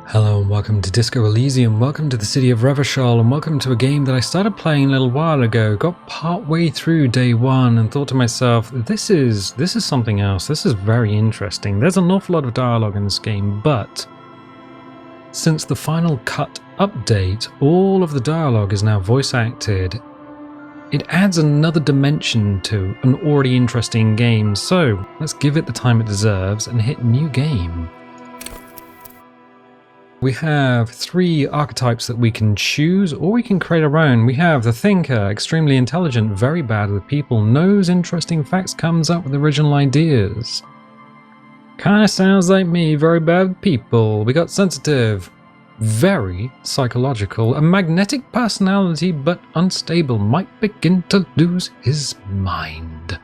Hello and welcome to Disco Elysium, welcome to the city of Revachol, and welcome to a game that I started playing a little while ago, got part way through day one and thought to myself, this is something else, this is very interesting. There's an awful lot of dialogue in this game, but since the Final Cut update, all of the dialogue is now voice acted. It adds another dimension to an already interesting game, so let's give it the time it deserves and hit new game. We have three archetypes that we can choose, or we can create our own. We have the thinker, extremely intelligent, very bad with people, knows interesting facts, comes up with original ideas. Kinda sounds like me, very bad with people. We got sensitive, very psychological, a magnetic personality but unstable, might begin to lose his mind.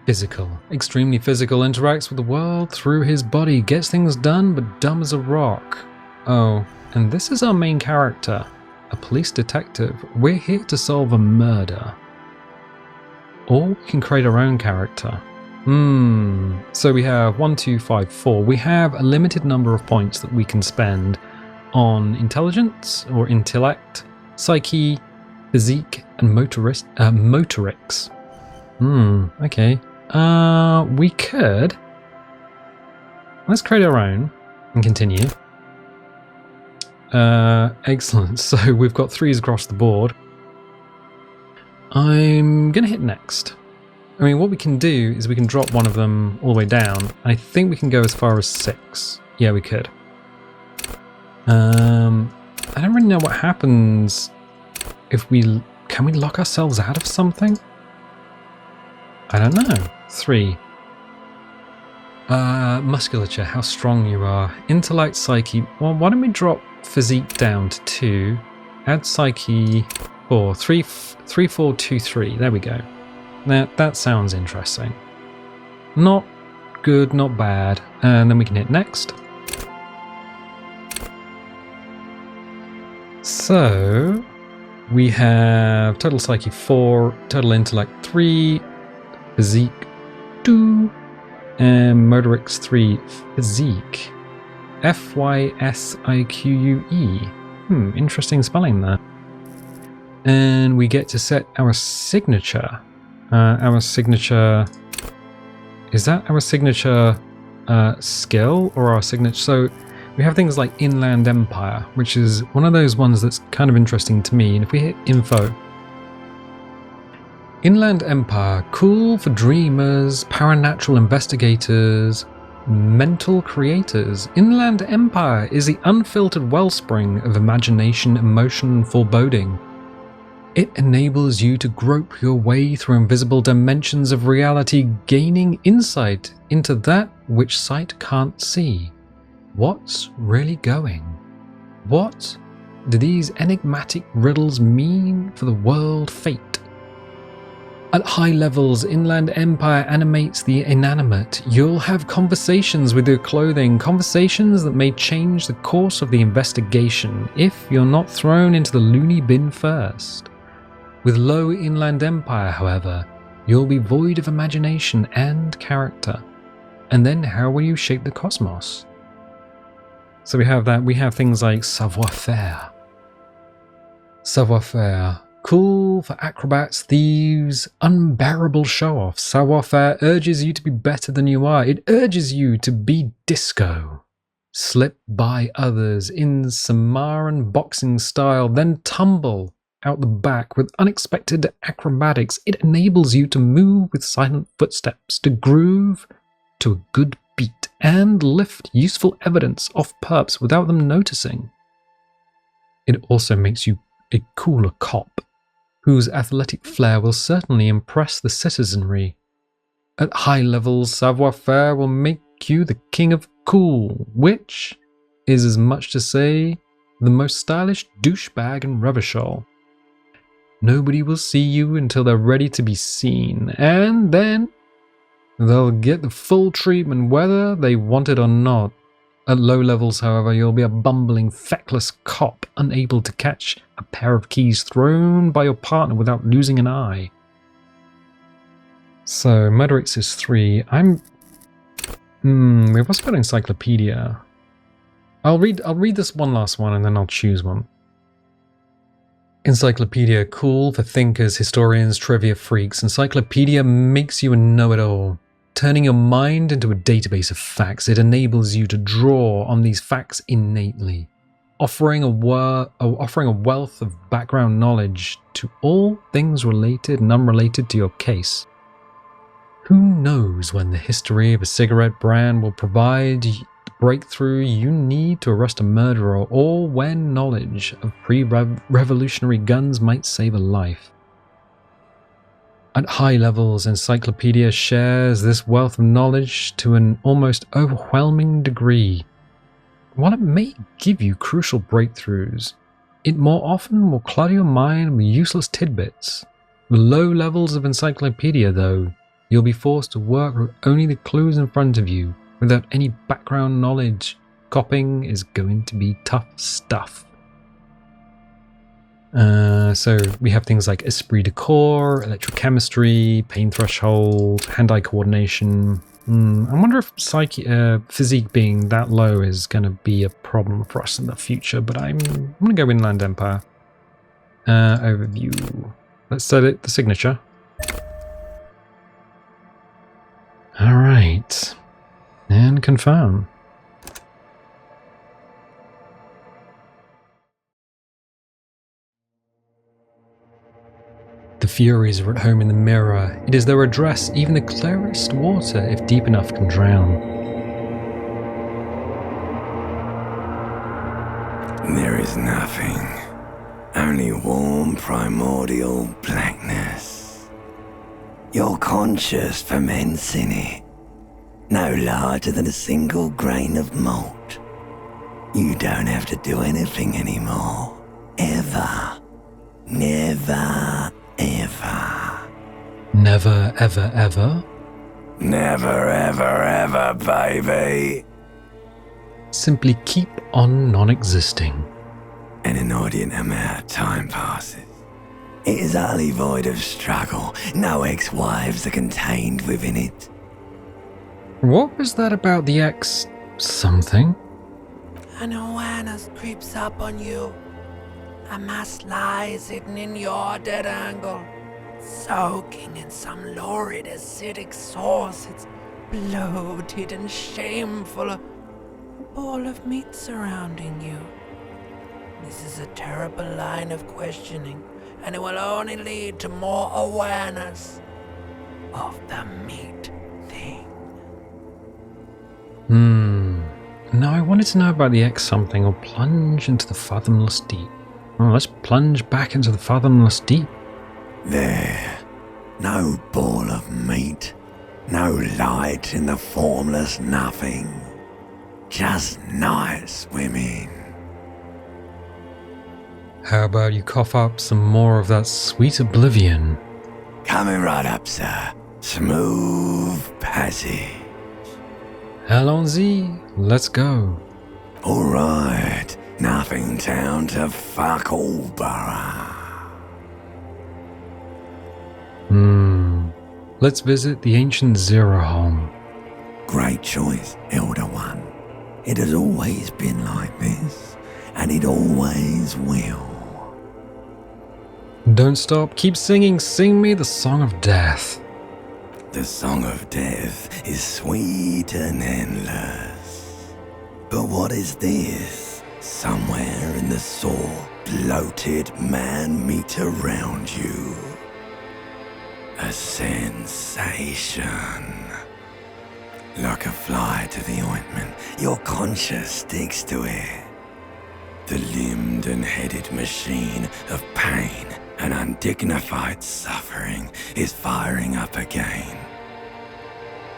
Physical, extremely physical, interacts with the world through his body, gets things done but dumb as a rock. Oh, and this is our main character, a police detective. We're here to solve a murder. Or we can create our own character. So we have 1, 2, 5, 4. We have a limited number of points that we can spend on intelligence or intellect, psyche, physique, and motorics. Okay. We could... Let's create our own and continue. Excellent. So we've got 3s across the board. I'm going to hit next. I mean, what we can do is we can drop one of them all the way down. I think we can go as far as 6. Yeah, we could. I don't really know what happens if we... Can we lock ourselves out of something? I don't know. 3. Musculature, how strong you are. Intellect, psyche. Well, why don't we drop physique down to 2. Add psyche 4. 3, 4, 2, 3. There we go. That sounds interesting. Not good, not bad. And then we can hit next. So we have total psyche 4, total intellect 3, physique 2, and motorics 3. Physique. F-Y-S-I-Q-U-E. Interesting spelling there. And we get to set our signature. Our signature... Is that our signature skill or our signature? So we have things like Inland Empire, which is one of those ones that's kind of interesting to me. And if we hit info... Inland Empire, cool for dreamers, paranatural investigators, mental creators. Inland Empire is the unfiltered wellspring of imagination, emotion, and foreboding. It enables you to grope your way through invisible dimensions of reality, gaining insight into that which sight can't see. What's really going? What do these enigmatic riddles mean for the world fate? At high levels, Inland Empire animates the inanimate. You'll have conversations with your clothing, conversations that may change the course of the investigation if you're not thrown into the loony bin first. With low Inland Empire, however, you'll be void of imagination and character. And then how will you shape the cosmos? So we have that. We have things like savoir-faire. Savoir-faire. Cool for acrobats, thieves, unbearable show-offs. Savoir-faire urges you to be better than you are. It urges you to be disco. Slip by others in Samaran boxing style, then tumble out the back with unexpected acrobatics. It enables you to move with silent footsteps, to groove to a good beat, and lift useful evidence off perps without them noticing. It also makes you a cooler cop, whose athletic flair will certainly impress the citizenry. At high levels, savoir-faire will make you the king of cool, which is as much to say the most stylish douchebag in Revachol. Nobody will see you until they're ready to be seen, and then they'll get the full treatment whether they want it or not. At low levels, however, you'll be a bumbling, feckless cop, unable to catch a pair of keys thrown by your partner without losing an eye. So, motorics is 3. We've also got encyclopedia. I'll read this one last one and then I'll choose one. Encyclopedia, cool for thinkers, historians, trivia freaks. Encyclopedia makes you a know-it-all. Turning your mind into a database of facts, it enables you to draw on these facts innately, offering a wealth of background knowledge to all things related and unrelated to your case. Who knows when the history of a cigarette brand will provide the breakthrough you need to arrest a murderer, or when knowledge of pre-revolutionary guns might save a life. At high levels, Encyclopedia shares this wealth of knowledge to an almost overwhelming degree. While it may give you crucial breakthroughs, it more often will clutter your mind with useless tidbits. With low levels of Encyclopedia, though, you'll be forced to work with only the clues in front of you, without any background knowledge. Copying is going to be tough stuff. So we have things like esprit de corps, electrochemistry, pain threshold, hand-eye coordination. I wonder if physique being that low is going to be a problem for us in the future, but I'm going to go Inland Empire. Overview. Let's set it the signature. Alright. And confirm. The Furies are at home in the mirror. It is their address, even the clearest water, if deep enough, can drown. There is nothing. Only warm, primordial blackness. Your conscious ferments in it. No larger than a single grain of malt. You don't have to do anything anymore. Ever. Never. Ever. Never, ever, ever? Never, ever, ever, baby. Simply keep on non-existing. An inordinate amount of time passes. It is utterly void of struggle. No ex-wives are contained within it. What was that about the ex... something? An awareness creeps up on you. A mass lies hidden in your dead angle, soaking in some lurid acidic sauce. It's bloated and shameful, a ball of meat surrounding you. This is a terrible line of questioning, and it will only lead to more awareness of the meat thing. Now I wanted to know about the X something, or plunge into the fathomless deep. Well, let's plunge back into the fathomless deep. There. No ball of meat. No light in the formless nothing. Just night swimming. How about you cough up some more of that sweet oblivion? Coming right up, sir. Smooth passage. Allons-y, let's go. Alright. Nothing town to fuck all borough. Let's visit the ancient Zero home. Great choice, Elder One. It has always been like this, and it always will. Don't stop, keep singing, sing me the song of death. The song of death is sweet and endless. But what is this? Somewhere in the sore, bloated man meet around you. A sensation. Like a fly to the ointment, your conscience sticks to it. The limbed and headed machine of pain and undignified suffering is firing up again.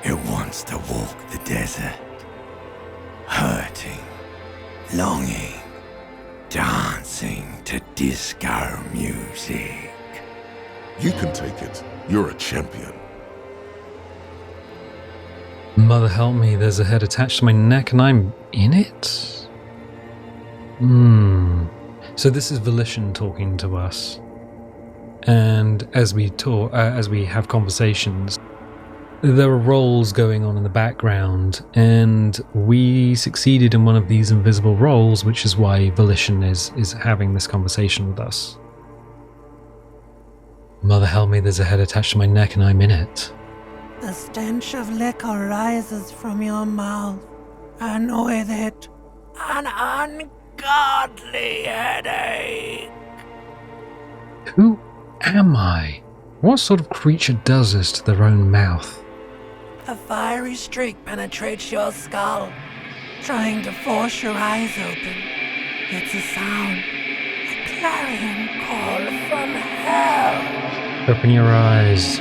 It wants to walk the desert, hurting, longing, dancing to disco music. You can take it. You're a champion. Mother help me, there's a head attached to my neck and I'm in it? So this is Volition talking to us. And as we talk, as we have conversations, there are rolls going on in the background, and we succeeded in one of these invisible rolls, which is why Volition is having this conversation with us. Mother help me, there's a head attached to my neck and I'm in it. The stench of liquor rises from your mouth, and with it, an ungodly headache. Who am I? What sort of creature does this to their own mouth? A fiery streak penetrates your skull, trying to force your eyes open. It's a sound, a clarion call from hell. Open your eyes.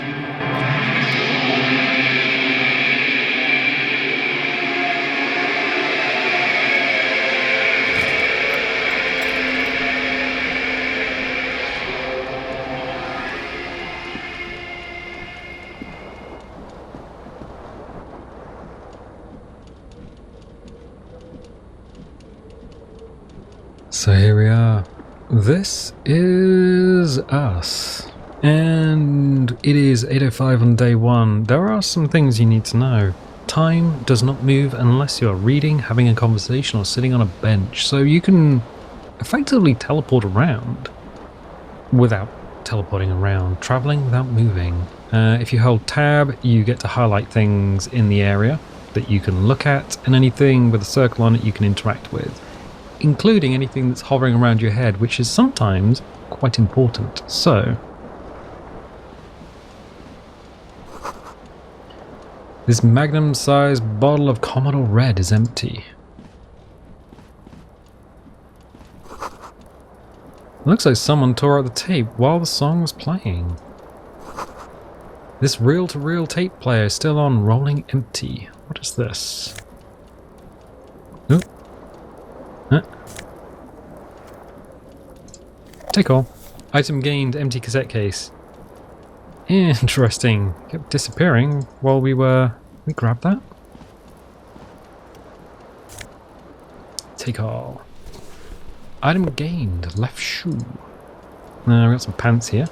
So here we are. This is us. And it is 8:05 on day one. There are some things you need to know. Time does not move unless you're reading, having a conversation, or sitting on a bench. So you can effectively teleport around without teleporting around, traveling without moving. If you hold tab, you get to highlight things in the area that you can look at, and anything with a circle on it you can interact with, including anything that's hovering around your head, which is sometimes quite important. So, this magnum-sized bottle of Commodore Red is empty. Looks like someone tore out the tape while the song was playing. This reel-to-reel tape player is still on, rolling empty. What is this? Oop. Huh. Take all. Item gained, empty cassette case. Interesting. Kept disappearing while we grabbed that. Take all. Item gained, left shoe. We got some pants here.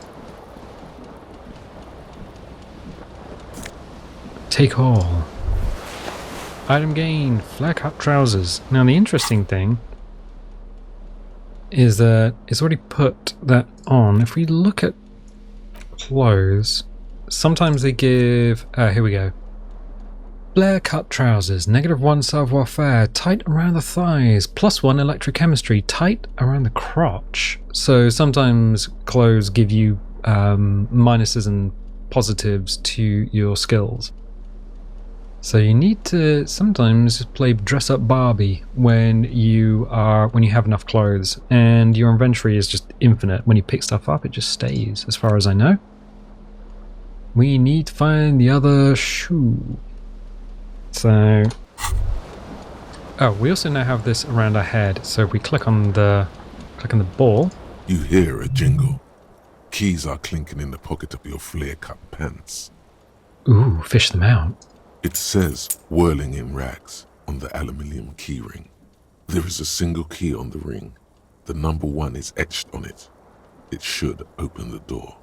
Take all. Item gained, flare cut trousers. Now the interesting thing is that it's already put that on. If we look at clothes, sometimes they give, here we go. Flare cut trousers, -1 savoir-faire, tight around the thighs, +1 electrochemistry, tight around the crotch. So sometimes clothes give you minuses and positives to your skills. So you need to sometimes play dress up Barbie when you have enough clothes, and your inventory is just infinite. When you pick stuff up, it just stays, as far as I know. We need to find the other shoe. So, oh, we also now have this around our head. So if we click on the ball, You hear a jingle. Keys are clinking in the pocket of your flare-cut pants. ooh, fish them out. It says Whirling-in-Rags on the aluminium key ring. There is a single key on the ring. The number 1 is etched on it. It should open the door.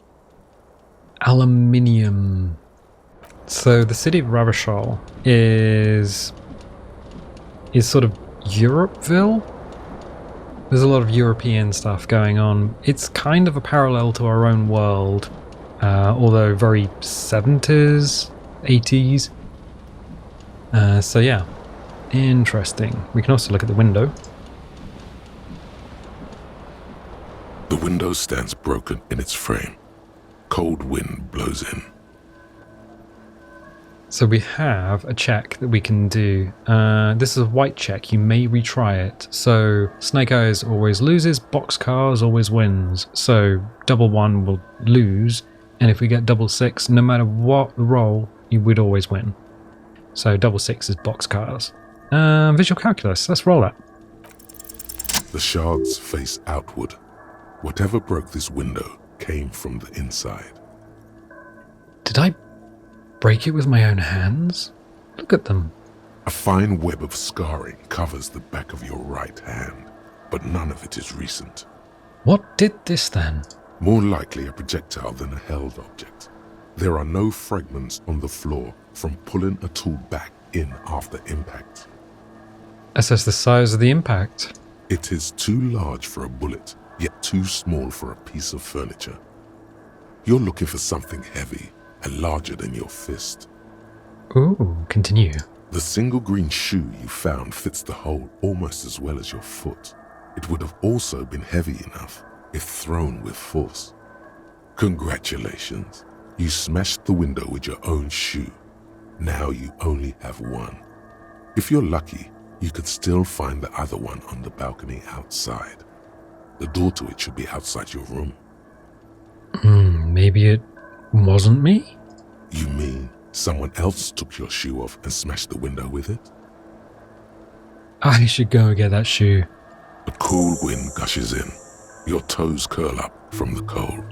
Aluminium. So the city of Ravachol is sort of Europeville. There's a lot of European stuff going on. It's kind of a parallel to our own world, although very 70s, 80s. So yeah, interesting. We can also look at the window. The window stands broken in its frame. Cold wind blows in. So we have a check that we can do. This is a white check. You may retry it. So Snake Eyes always loses, Boxcars always wins. So double 1 will lose, and if we get double 6, no matter what the roll, you would always win. So double 6 is Boxcars. Visual calculus. Let's roll that. The shards face outward. Whatever broke this window came from the inside. Did I break it with my own hands? Look at them. A fine web of scarring covers the back of your right hand, but none of it is recent. What did this then? More likely a projectile than a held object. There are no fragments on the floor from pulling a tool back in after impact. Assess the size of the impact. It is too large for a bullet, yet too small for a piece of furniture. You're looking for something heavy and larger than your fist. Ooh, continue. The single green shoe you found fits the hole almost as well as your foot. It would have also been heavy enough if thrown with force. Congratulations. You smashed the window with your own shoe. Now you only have one. If you're lucky, you could still find the other one on the balcony outside. The door to it should be outside your room. Maybe it wasn't me? You mean someone else took your shoe off and smashed the window with it? I should go and get that shoe. A cool wind gushes in. Your toes curl up from the cold.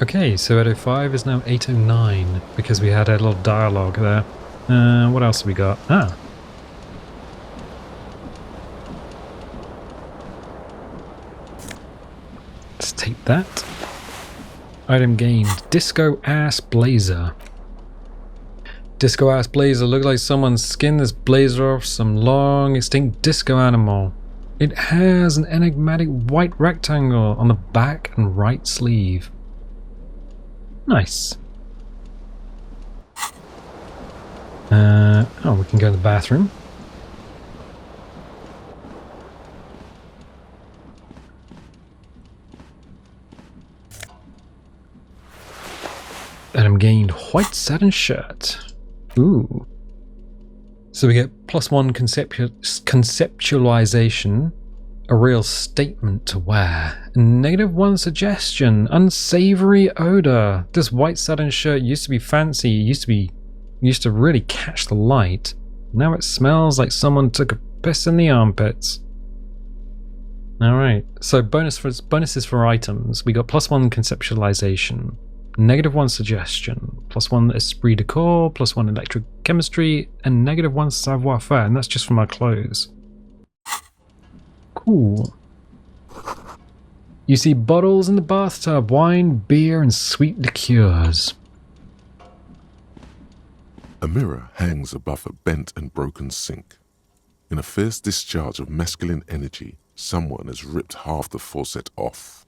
Okay, so 805 is now 809 because we had a little dialogue there. What else have we got? Let's take that. Item gained. Disco Ass Blazer. Disco Ass Blazer. Looks like someone skinned this blazer off some long extinct disco animal. It has an enigmatic white rectangle on the back and right sleeve. Nice. We can go to the bathroom. Item gained. White satin shirt. Ooh. So we get +1 conceptualization, a real statement to wear, -1 suggestion, unsavory odor. This white satin shirt used to be fancy, used to really catch the light. Now it smells like someone took a piss in the armpits. Alright, so bonuses for items. We got +1 conceptualization, -1 suggestion, +1 esprit de corps, +1 electrochemistry, and -1 savoir-faire, and that's just from our clothes. Cool. You see bottles in the bathtub, wine, beer, and sweet liqueurs. A mirror hangs above a bent and broken sink. In a fierce discharge of masculine energy, someone has ripped half the faucet off.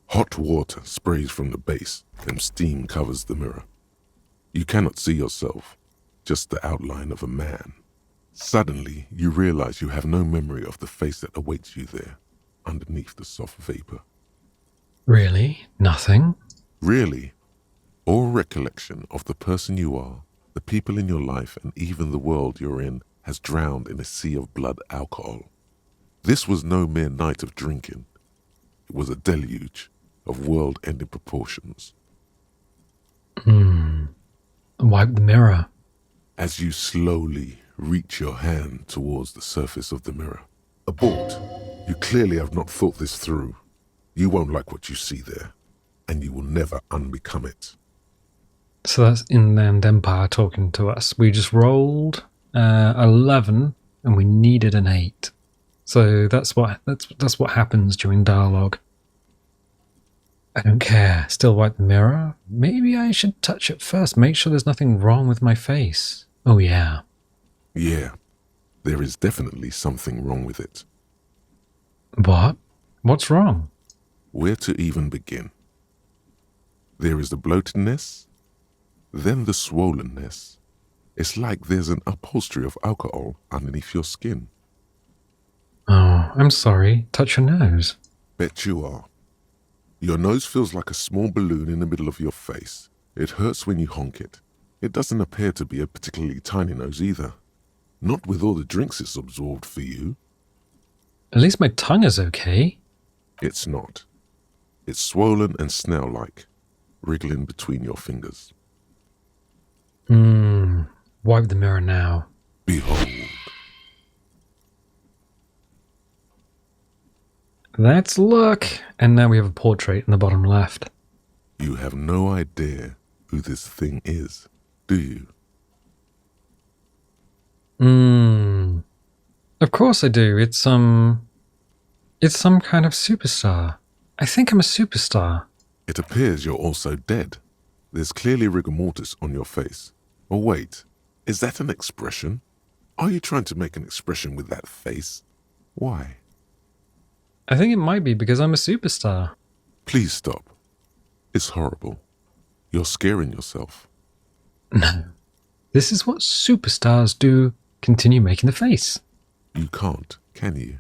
Hot water sprays from the base, and steam covers the mirror. You cannot see yourself, just the outline of a man. Suddenly, you realize you have no memory of the face that awaits you there, underneath the soft vapor. Really? Nothing? Really? All recollection of the person you are, the people in your life, and even the world you're in has drowned in a sea of blood alcohol. This was no mere night of drinking. It was a deluge of world-ending proportions. Wipe the mirror. As you slowly reach your hand towards the surface of the mirror. Abort. You clearly have not thought this through. You won't like what you see there, and you will never unbecome it. So that's Inland Empire talking to us. We just rolled 11 and we needed an 8. So that's what happens during dialogue. I don't care. Still wipe the mirror? Maybe I should touch it first. Make sure there's nothing wrong with my face. Oh yeah. Yeah, there is definitely something wrong with it. What? What's wrong? Where to even begin? There is the bloatedness, then the swollenness. It's like there's an upholstery of alcohol underneath your skin. Oh, I'm sorry. Touch your nose. Bet you are. Your nose feels like a small balloon in the middle of your face. It hurts when you honk it. It doesn't appear to be a particularly tiny nose either. Not with all the drinks it's absorbed for you. At least my tongue is okay. It's not. It's swollen and snail-like, wriggling between your fingers. Wipe the mirror now. Behold. Let's look. And now we have a portrait in the bottom left. You have no idea who this thing is, do you? Of course I do. It's some kind of superstar. I think I'm a superstar. It appears you're also dead. There's clearly rigor mortis on your face. Oh wait, is that an expression? Are you trying to make an expression with that face? Why? I think it might be because I'm a superstar. Please stop. It's horrible. You're scaring yourself. No. This is what superstars do. Continue making the face. You can't, can you?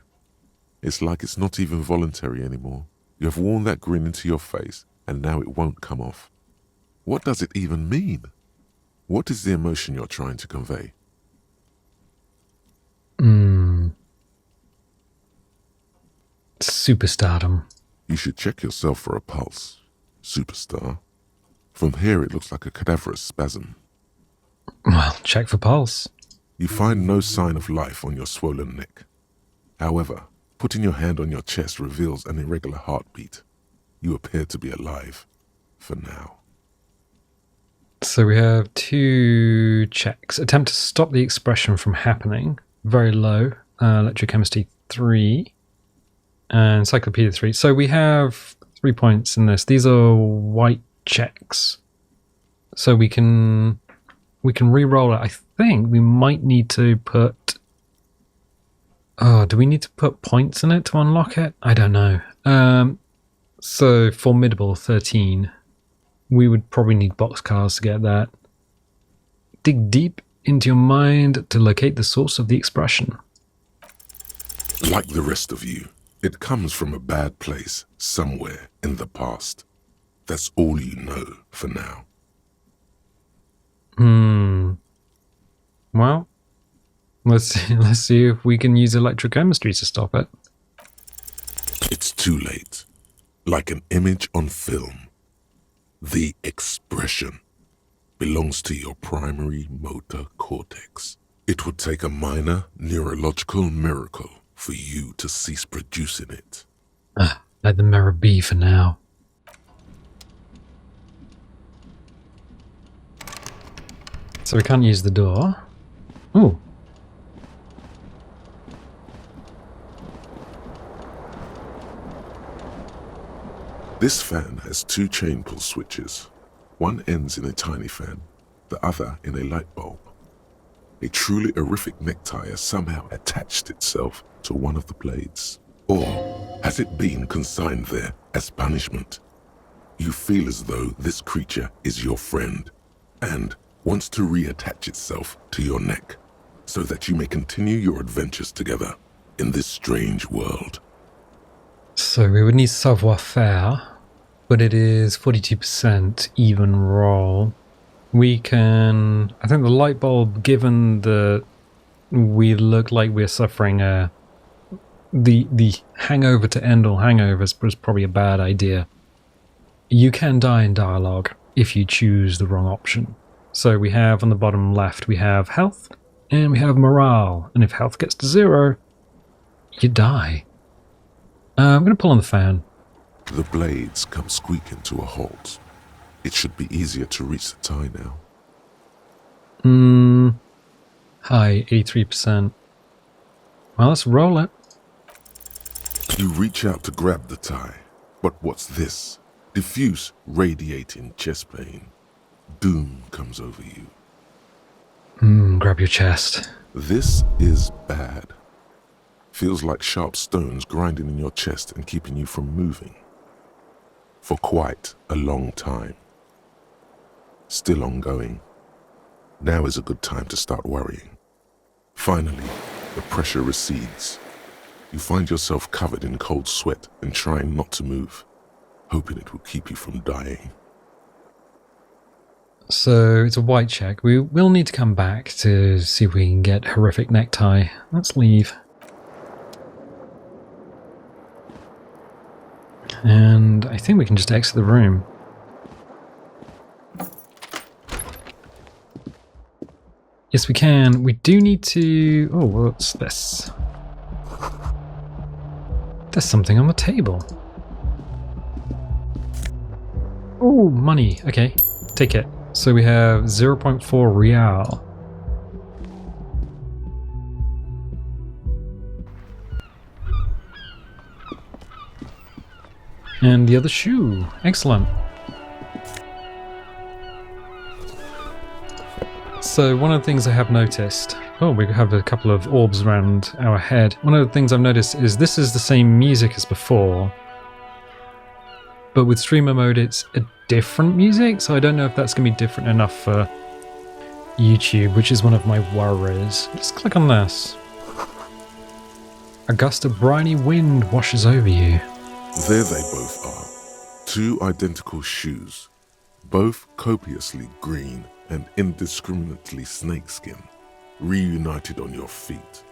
It's like it's not even voluntary anymore. You have worn that grin into your face, and now it won't come off. What does it even mean? What is the emotion you're trying to convey? Superstardom. You should check yourself for a pulse, superstar. From here it looks like a cadaverous spasm. Well, check for pulse. You find no sign of life on your swollen neck. However, putting your hand on your chest reveals an irregular heartbeat. You appear to be alive, for now. So we have 2 checks. Attempt to stop the expression from happening. Very low. Electrochemistry 3. And Encyclopedia 3. So we have 3 points in this. These are white checks. So we can re-roll it. I think we might need to put... Oh, do we need to put points in it to unlock it? I don't know. So formidable 13. We would probably need boxcars to get that. Dig deep into your mind to locate the source of the expression. Like the rest of you, it comes from a bad place somewhere in the past. That's all you know for now. Well, let's see if we can use electrochemistry to stop it. It's too late. Like an image on film. The expression belongs to your primary motor cortex. It would take a minor neurological miracle for you to cease producing it. Let the mirror be for now. So we can't use the door. Ooh. This fan has 2 chain pull switches. One ends in a tiny fan, the other in a light bulb. A truly horrific necktie has somehow attached itself to one of the blades. Or has it been consigned there as punishment? You feel as though this creature is your friend and wants to reattach itself to your neck so that you may continue your adventures together in this strange world. So we would need savoir-faire, but it is 42% even roll. We can... I think the light bulb, given that we look like we're suffering the hangover to end all hangovers, was probably a bad idea. You can die in dialogue if you choose the wrong option. So we have on the bottom left, we have health and we have morale. And if health gets to 0, you die. I'm going to pull on the fan. The blades come squeaking to a halt. It should be easier to reach the tie now. High, 83%. Well, let's roll it. You reach out to grab the tie, but what's this? Diffuse, radiating chest pain. Doom comes over you. Grab your chest. This is bad. Feels like sharp stones grinding in your chest and keeping you from moving. For quite a long time. Still ongoing. Now is a good time to start worrying. Finally, the pressure recedes. You find yourself covered in cold sweat and trying not to move, hoping it will keep you from dying. So it's a white check. We will need to come back to see if we can get horrific necktie. Let's leave. And I think we can just exit the room. Yes, we can. We do need to... Oh, what's this? There's something on the table. Oh, money. Okay, take it. So we have 0.4 real. And the other shoe. Excellent. So one of the things I have noticed... Oh, we have a couple of orbs around our head. One of the things I've noticed is this is the same music as before. But with streamer mode, it's a different music. So I don't know if that's going to be different enough for YouTube, which is one of my worries. Let's click on this. A gust of briny wind washes over you. There they both are. Two identical shoes. Both copiously green and indiscriminately snakeskin, reunited on your feet.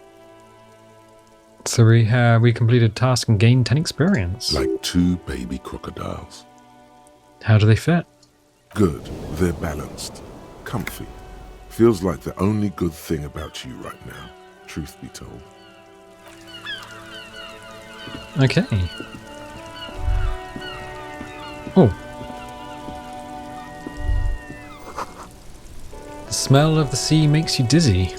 So we completed task and gained 10 experience. Like two baby crocodiles. How do they fit? Good, they're balanced. Comfy. Feels like the only good thing about you right now, truth be told. Okay. Oh. The smell of the sea makes you dizzy.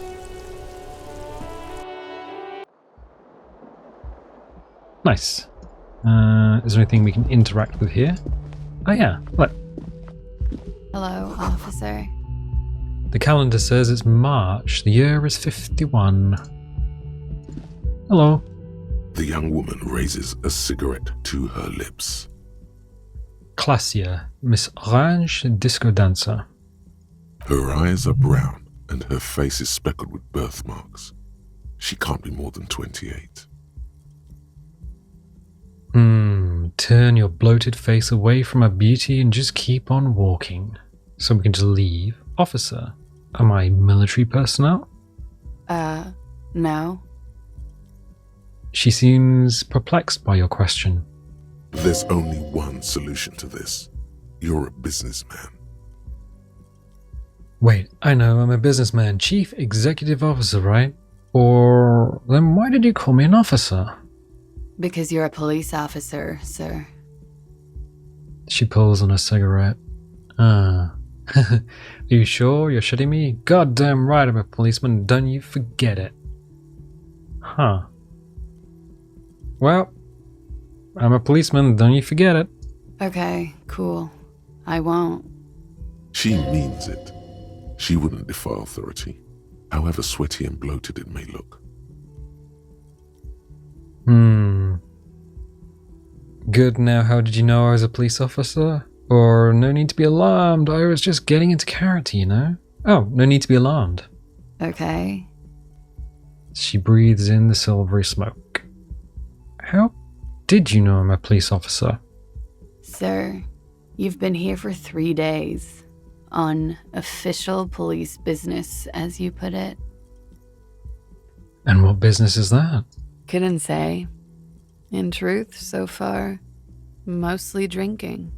Nice. Is there anything we can interact with here? Oh yeah, look. Hello, officer. The calendar says it's March. The year is 51. Hello. The young woman raises a cigarette to her lips. Classier, Miss Orange, disco dancer. Her eyes are brown and her face is speckled with birthmarks. She can't be more than 28. Turn your bloated face away from her beauty and just keep on walking. So we can just leave. Officer, am I military personnel? No. She seems perplexed by your question. There's only one solution to this. You're a businessman. Wait, I know, I'm a businessman. Chief Executive Officer, right? Or then why did you call me an officer? Because you're a police officer, sir. She pulls on a cigarette. Are you sure you're shitting me? Goddamn right I'm a policeman, don't you forget it. Huh. Well, I'm a policeman, don't you forget it. Okay, cool. I won't. She means it. She wouldn't defy authority, however sweaty and bloated it may look. Good, now how did you know I was a police officer? Or no need to be alarmed, I was just getting into character, you know? Oh, no need to be alarmed. Okay. She breathes in the silvery smoke. How did you know I'm a police officer? Sir, you've been here for 3 days. On official police business, as you put it. And what business is that? Couldn't say. In truth, so far, mostly drinking.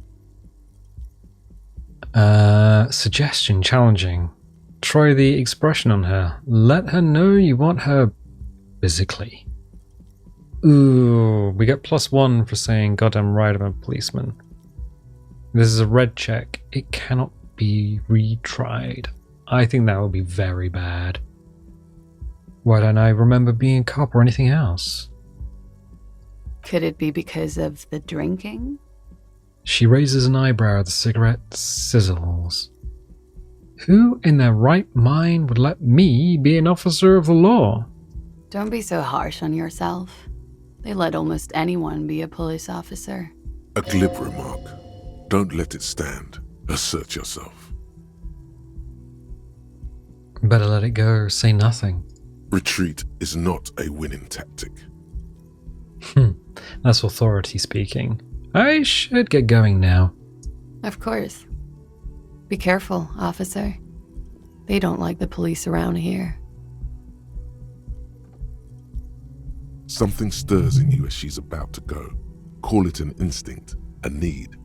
Suggestion challenging. Try the expression on her. Let her know you want her physically. Ooh, we get +1 for saying goddamn right I'm a policeman. This is a red check. It cannot be retried. I think that would be very bad. Why don't I remember being a cop or anything else? Could it be because of the drinking? She raises an eyebrow, the cigarette sizzles. Who in their right mind would let me be an officer of the law? Don't be so harsh on yourself. They let almost anyone be a police officer. A glib remark. Don't let it stand. Assert yourself. Better let it go, say nothing. Retreat is not a winning tactic. That's authority speaking. I should get going now. Of course. Be careful, officer. They don't like the police around here. Something stirs in you as she's about to go. Call it an instinct, a need.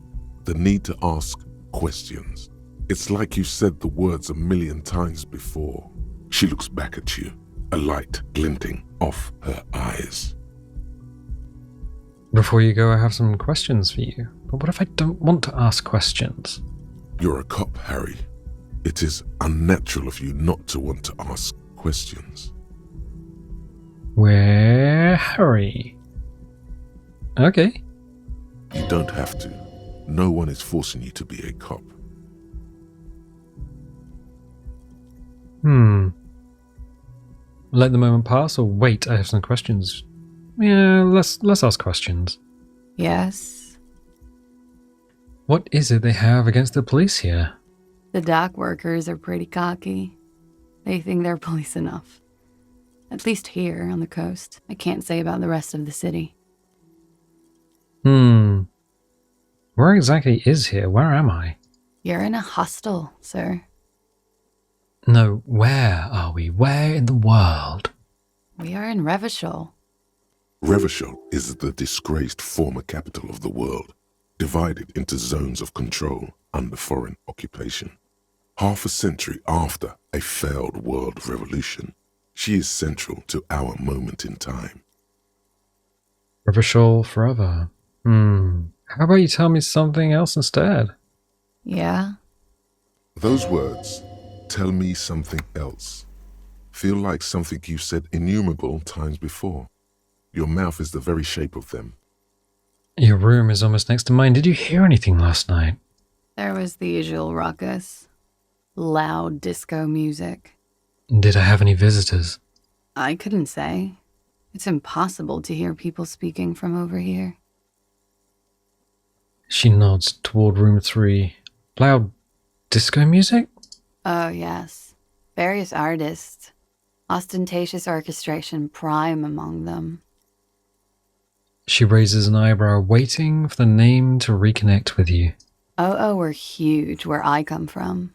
The need to ask questions. It's like you've said the words 1,000,000 times before. She looks back at you, a light glinting off her eyes. Before you go, I have some questions for you. But what if I don't want to ask questions? You're a cop, Harry. It is unnatural of you not to want to ask questions. We're Harry. Okay. You don't have to. No one is forcing you to be a cop. Let the moment pass, or wait, I have some questions. Yeah, let's ask questions. Yes? What is it they have against the police here? The dock workers are pretty cocky. They think they're police enough. At least here on the coast. I can't say about the rest of the city. Where exactly is here? Where am I? You're in a hostel, sir. No, where are we? Where in the world? We are in Revachol. Revachol is the disgraced former capital of the world, divided into zones of control under foreign occupation. Half a century after a failed world revolution, she is central to our moment in time. Revachol forever. How about you tell me something else instead? Yeah? Those words, tell me something else, feel like something you've said innumerable times before. Your mouth is the very shape of them. Your room is almost next to mine. Did you hear anything last night? There was the usual ruckus. Loud disco music. Did I have any visitors? I couldn't say. It's impossible to hear people speaking from over here. She nods toward room 3. Loud disco music? Oh, yes. Various artists. Ostentatious orchestration prime among them. She raises an eyebrow, waiting for the name to reconnect with you. Oh, were huge where I come from.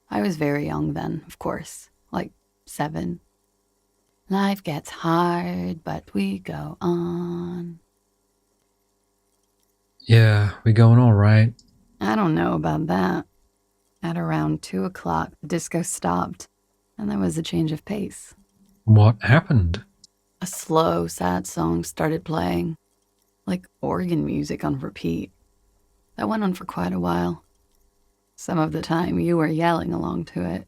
I was very young then, of course. Like 7. Life gets hard, but we go on. Yeah, we going all right. I don't know about that. At around 2 o'clock, the disco stopped, and there was a change of pace. What happened? A slow, sad song started playing, like organ music on repeat. That went on for quite a while. Some of the time, you were yelling along to it.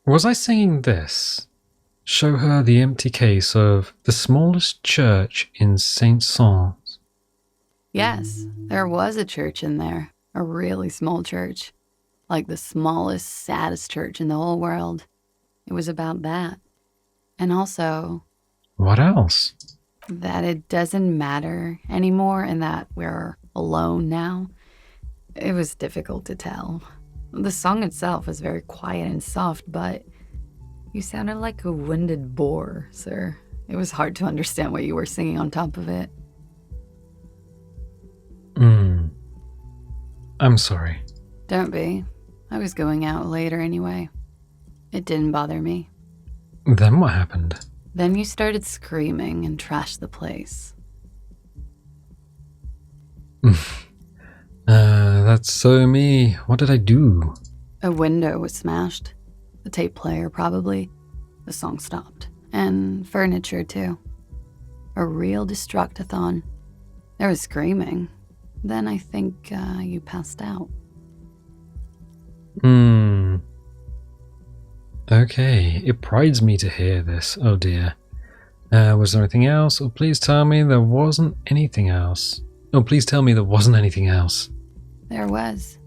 Was I singing this? Show her the empty case of the smallest church in Saint-Saëns. Yes, there was a church in there. A really small church. Like the smallest, saddest church in the whole world. It was about that. And also... What else? That it doesn't matter anymore and that we're alone now. It was difficult to tell. The song itself was very quiet and soft, but you sounded like a winded boar, sir. It was hard to understand what you were singing on top of it. I'm sorry. Don't be. I was going out later anyway. It didn't bother me. Then what happened? Then you started screaming and trashed the place. That's so me. What did I do? A window was smashed. The tape player, probably. The song stopped. And furniture, too. A real destructathon. There was screaming. Then I think you passed out. Okay, it prides me to hear this. Oh dear. Was there anything else? Oh, please tell me there wasn't anything else. Oh, please tell me there wasn't anything else. There was.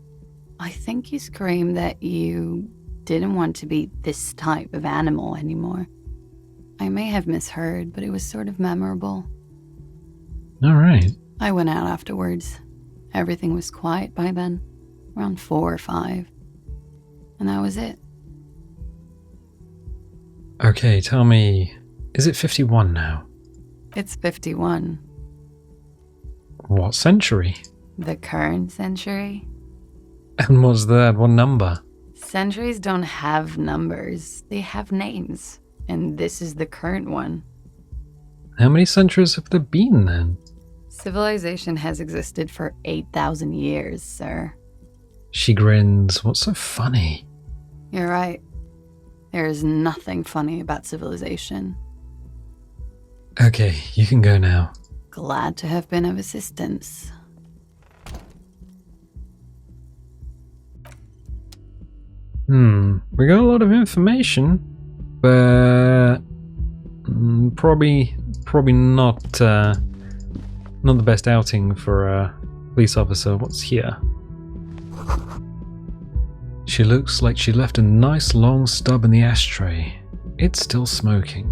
I think you screamed that you didn't want to be this type of animal anymore. I may have misheard, but it was sort of memorable. All right. I went out afterwards. Everything was quiet by then, around 4 or 5. And that was it. Okay, tell me, is it 51 now? It's 51. What century? The current century? And what's that? What number? Centuries don't have numbers. They have names. And this is the current one. How many centuries have there been then? Civilization has existed for 8,000 years, sir. She grins. What's so funny? You're right. There is nothing funny about civilization. Okay, you can go now. Glad to have been of assistance. We got a lot of information, but probably not the best outing for a police officer. What's here? She looks like she left a nice long stub in the ashtray. It's still smoking.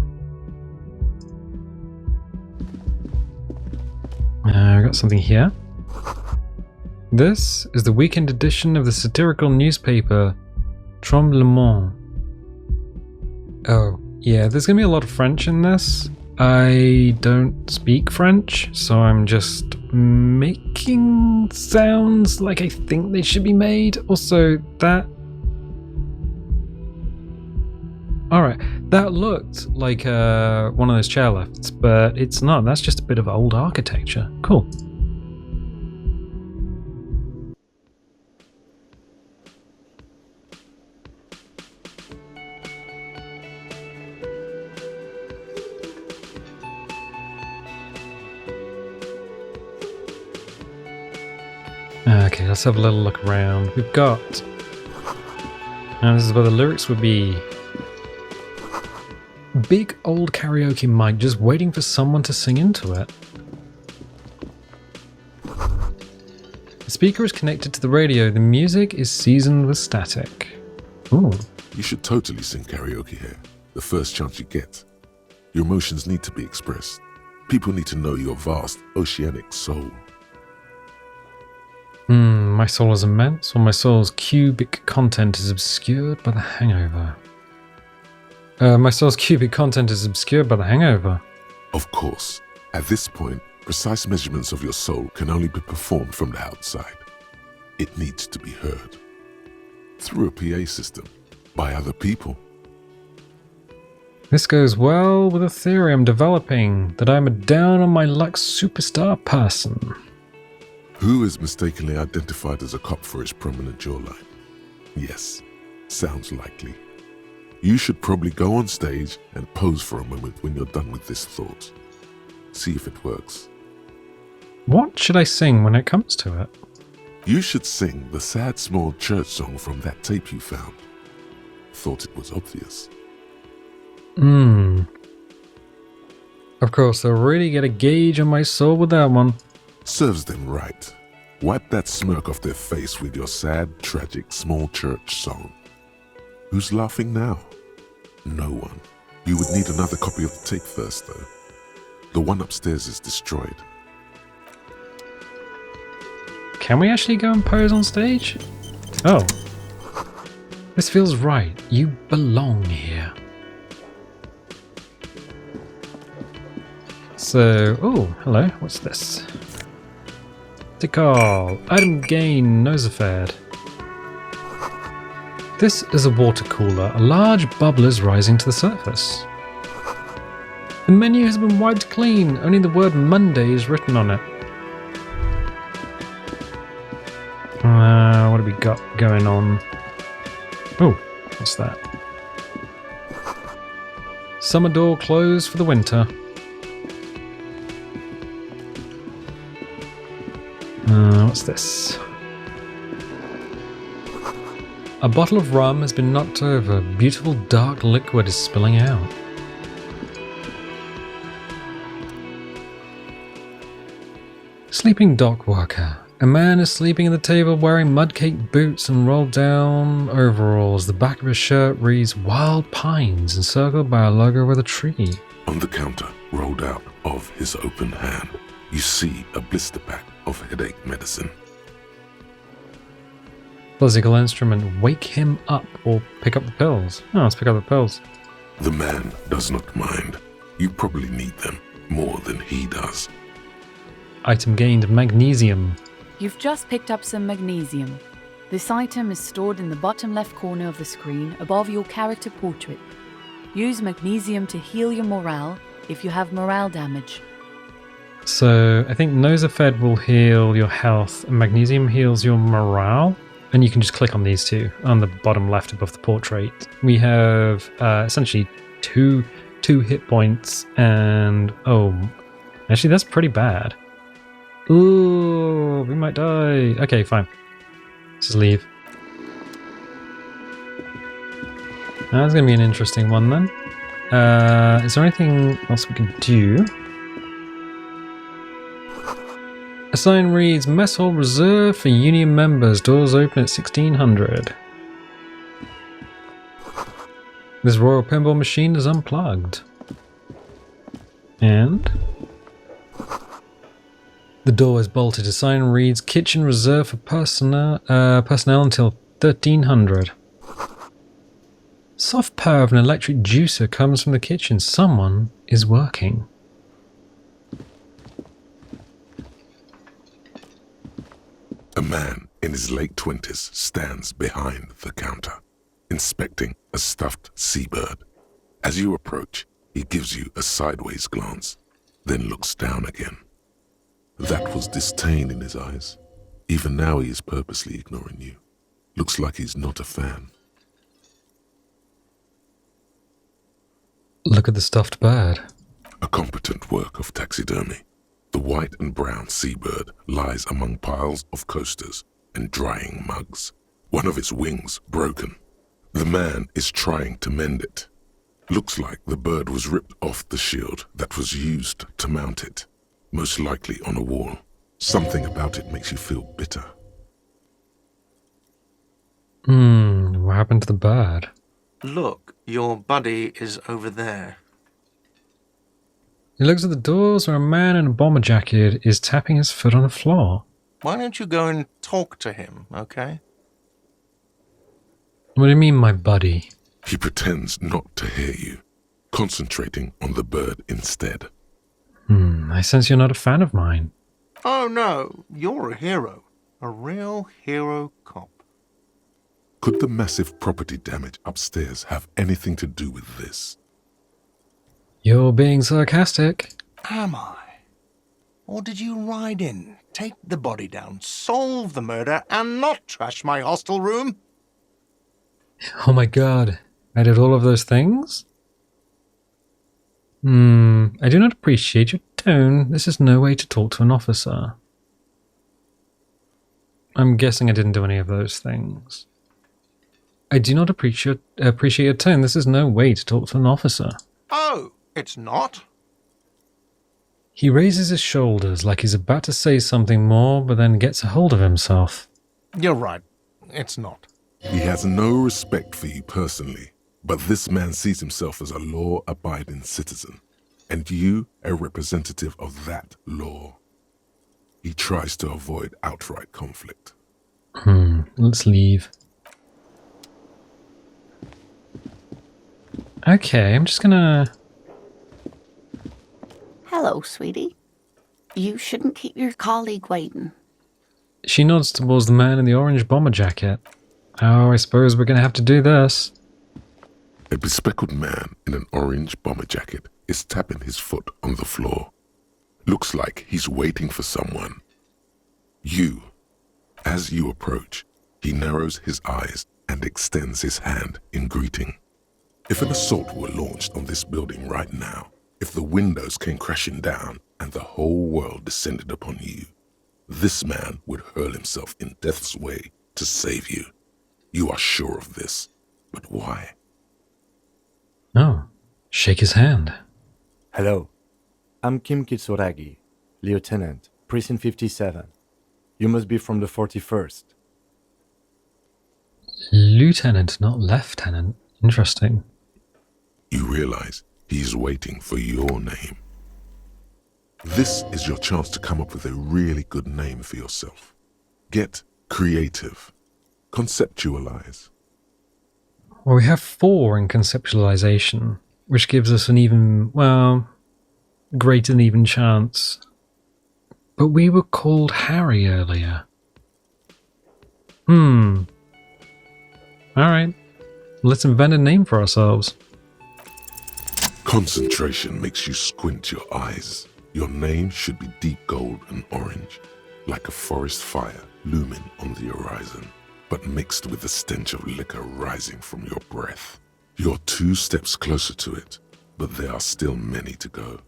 I got something here. This is the weekend edition of the satirical newspaper Tremblement. Oh, yeah, there's gonna be a lot of French in this. I don't speak French, so I'm just making sounds like I think they should be made. Also, that... Alright, that looked like one of those chairlifts, but it's not. That's just a bit of old architecture. Cool. Okay, let's have a little look around. We've got... Now this is where the lyrics would be. Big old karaoke mic just waiting for someone to sing into it. The speaker is connected to the radio. The music is seasoned with static. Ooh. You should totally sing karaoke here, the first chance you get. Your emotions need to be expressed. People need to know your vast, oceanic soul. My soul is immense, or my soul's cubic content is obscured by the hangover. My soul's cubic content is obscured by the hangover. Of course, at this point, precise measurements of your soul can only be performed from the outside. It needs to be heard. Through a PA system, by other people. This goes well with a theory I'm developing, that I'm a down-on-my-luck superstar person. Who is mistakenly identified as a cop for his prominent jawline? Yes, sounds likely. You should probably go on stage and pose for a moment when you're done with this thought. See if it works. What should I sing when it comes to it? You should sing the sad small church song from that tape you found. Thought it was obvious. Of course, they'll really get a gauge on my soul with that one. Serves them right. Wipe that smirk off their face with your sad, tragic, small church song. Who's laughing now? No one. You would need another copy of the tape first, though. The one upstairs is destroyed. Can we actually go and pose on stage? Oh. This feels right. You belong here. So, oh, hello. What's this? Call. Item gain, Nosafed. This is a water cooler. A large bubble is rising to the surface. The menu has been wiped clean. Only the word Monday is written on it. What have we got going on? Oh, what's that? Summer door closed for the winter. What's this? A bottle of rum has been knocked over. Beautiful dark liquid is spilling out. Sleeping dock worker. A man is sleeping at the table wearing mudcake boots and rolled down overalls. The back of his shirt reads Wild Pines, encircled by a logo with a tree. On the counter, rolled out of his open hand, you see a blister pack of headache medicine. Physical instrument, wake him up or pick up the pills. Oh, let's pick up the pills. The man does not mind. You probably need them more than he does. Item gained, magnesium. You've just picked up some magnesium. This item is stored in the bottom left corner of the screen above your character portrait. Use magnesium to heal your morale if you have morale damage. So I think Nosafed will heal your health and magnesium heals your morale. And you can just click on these two on the bottom left above the portrait. We have essentially two hit points and oh, actually that's pretty bad. Ooh, we might die. Okay, fine. Let's just leave. That's going to be an interesting one then. Is there anything else we can do? A sign reads, Mess Hall reserved for Union members. Doors open at 1600. This royal pinball machine is unplugged. And the door is bolted. A sign reads, "Kitchen reserved for personnel until 1300. Soft purr of an electric juicer comes from the kitchen. Someone is working. A man in his late 20s stands behind the counter, inspecting a stuffed seabird. As you approach, he gives you a sideways glance, then looks down again. That was disdain in his eyes. Even now he is purposely ignoring you. Looks like he's not a fan. Look at the stuffed bird. A competent work of taxidermy. The white and brown seabird lies among piles of coasters and drying mugs. One of its wings broken. The man is trying to mend it. Looks like the bird was ripped off the shield that was used to mount it, most likely on a wall. Something about it makes you feel bitter. What happened to the bird? Look, your buddy is over there. He looks at the doors where a man in a bomber jacket is tapping his foot on the floor. Why don't you go and talk to him, okay? What do you mean, my buddy? He pretends not to hear you, concentrating on the bird instead. I sense you're not a fan of mine. Oh no, you're a hero. A real hero cop. Could the massive property damage upstairs have anything to do with this? You're being sarcastic. Am I? Or did you ride in, take the body down, solve the murder, and not trash my hostel room? Oh my god, I did all of those things? I do not appreciate your tone. This is no way to talk to an officer. I'm guessing I didn't do any of those things. I do not appreciate your tone. This is no way to talk to an officer. Oh, it's not? He raises his shoulders like he's about to say something more, but then gets a hold of himself. You're right. It's not. He has no respect for you personally, but this man sees himself as a law-abiding citizen, and you a representative of that law. He tries to avoid outright conflict. Let's leave. Okay, I'm just gonna... Hello, sweetie. You shouldn't keep your colleague waiting. She nods towards the man in the orange bomber jacket. Oh, I suppose we're gonna have to do this. A bespectacled man in an orange bomber jacket is tapping his foot on the floor. Looks like he's waiting for someone. You. As you approach, he narrows his eyes and extends his hand in greeting. If an assault were launched on this building right now, if the windows came crashing down and the whole world descended upon you, this man would hurl himself in death's way to save you. You are sure of this, but why? Oh, shake his hand. Hello, I'm Kim Kitsuragi, Lieutenant, Precinct 57. You must be from the 41st. Lieutenant, not lieutenant. Interesting. You realize he is waiting for your name. This is your chance to come up with a really good name for yourself. Get creative. Conceptualize. Well, we have 4 in conceptualization, which gives us an even, well, greater than even chance. But we were called Harry earlier. Alright, let's invent a name for ourselves. Concentration makes you squint your eyes. Your name should be deep gold and orange, like a forest fire looming on the horizon, but mixed with the stench of liquor rising from your breath. You're 2 steps closer to it, but there are still many to go.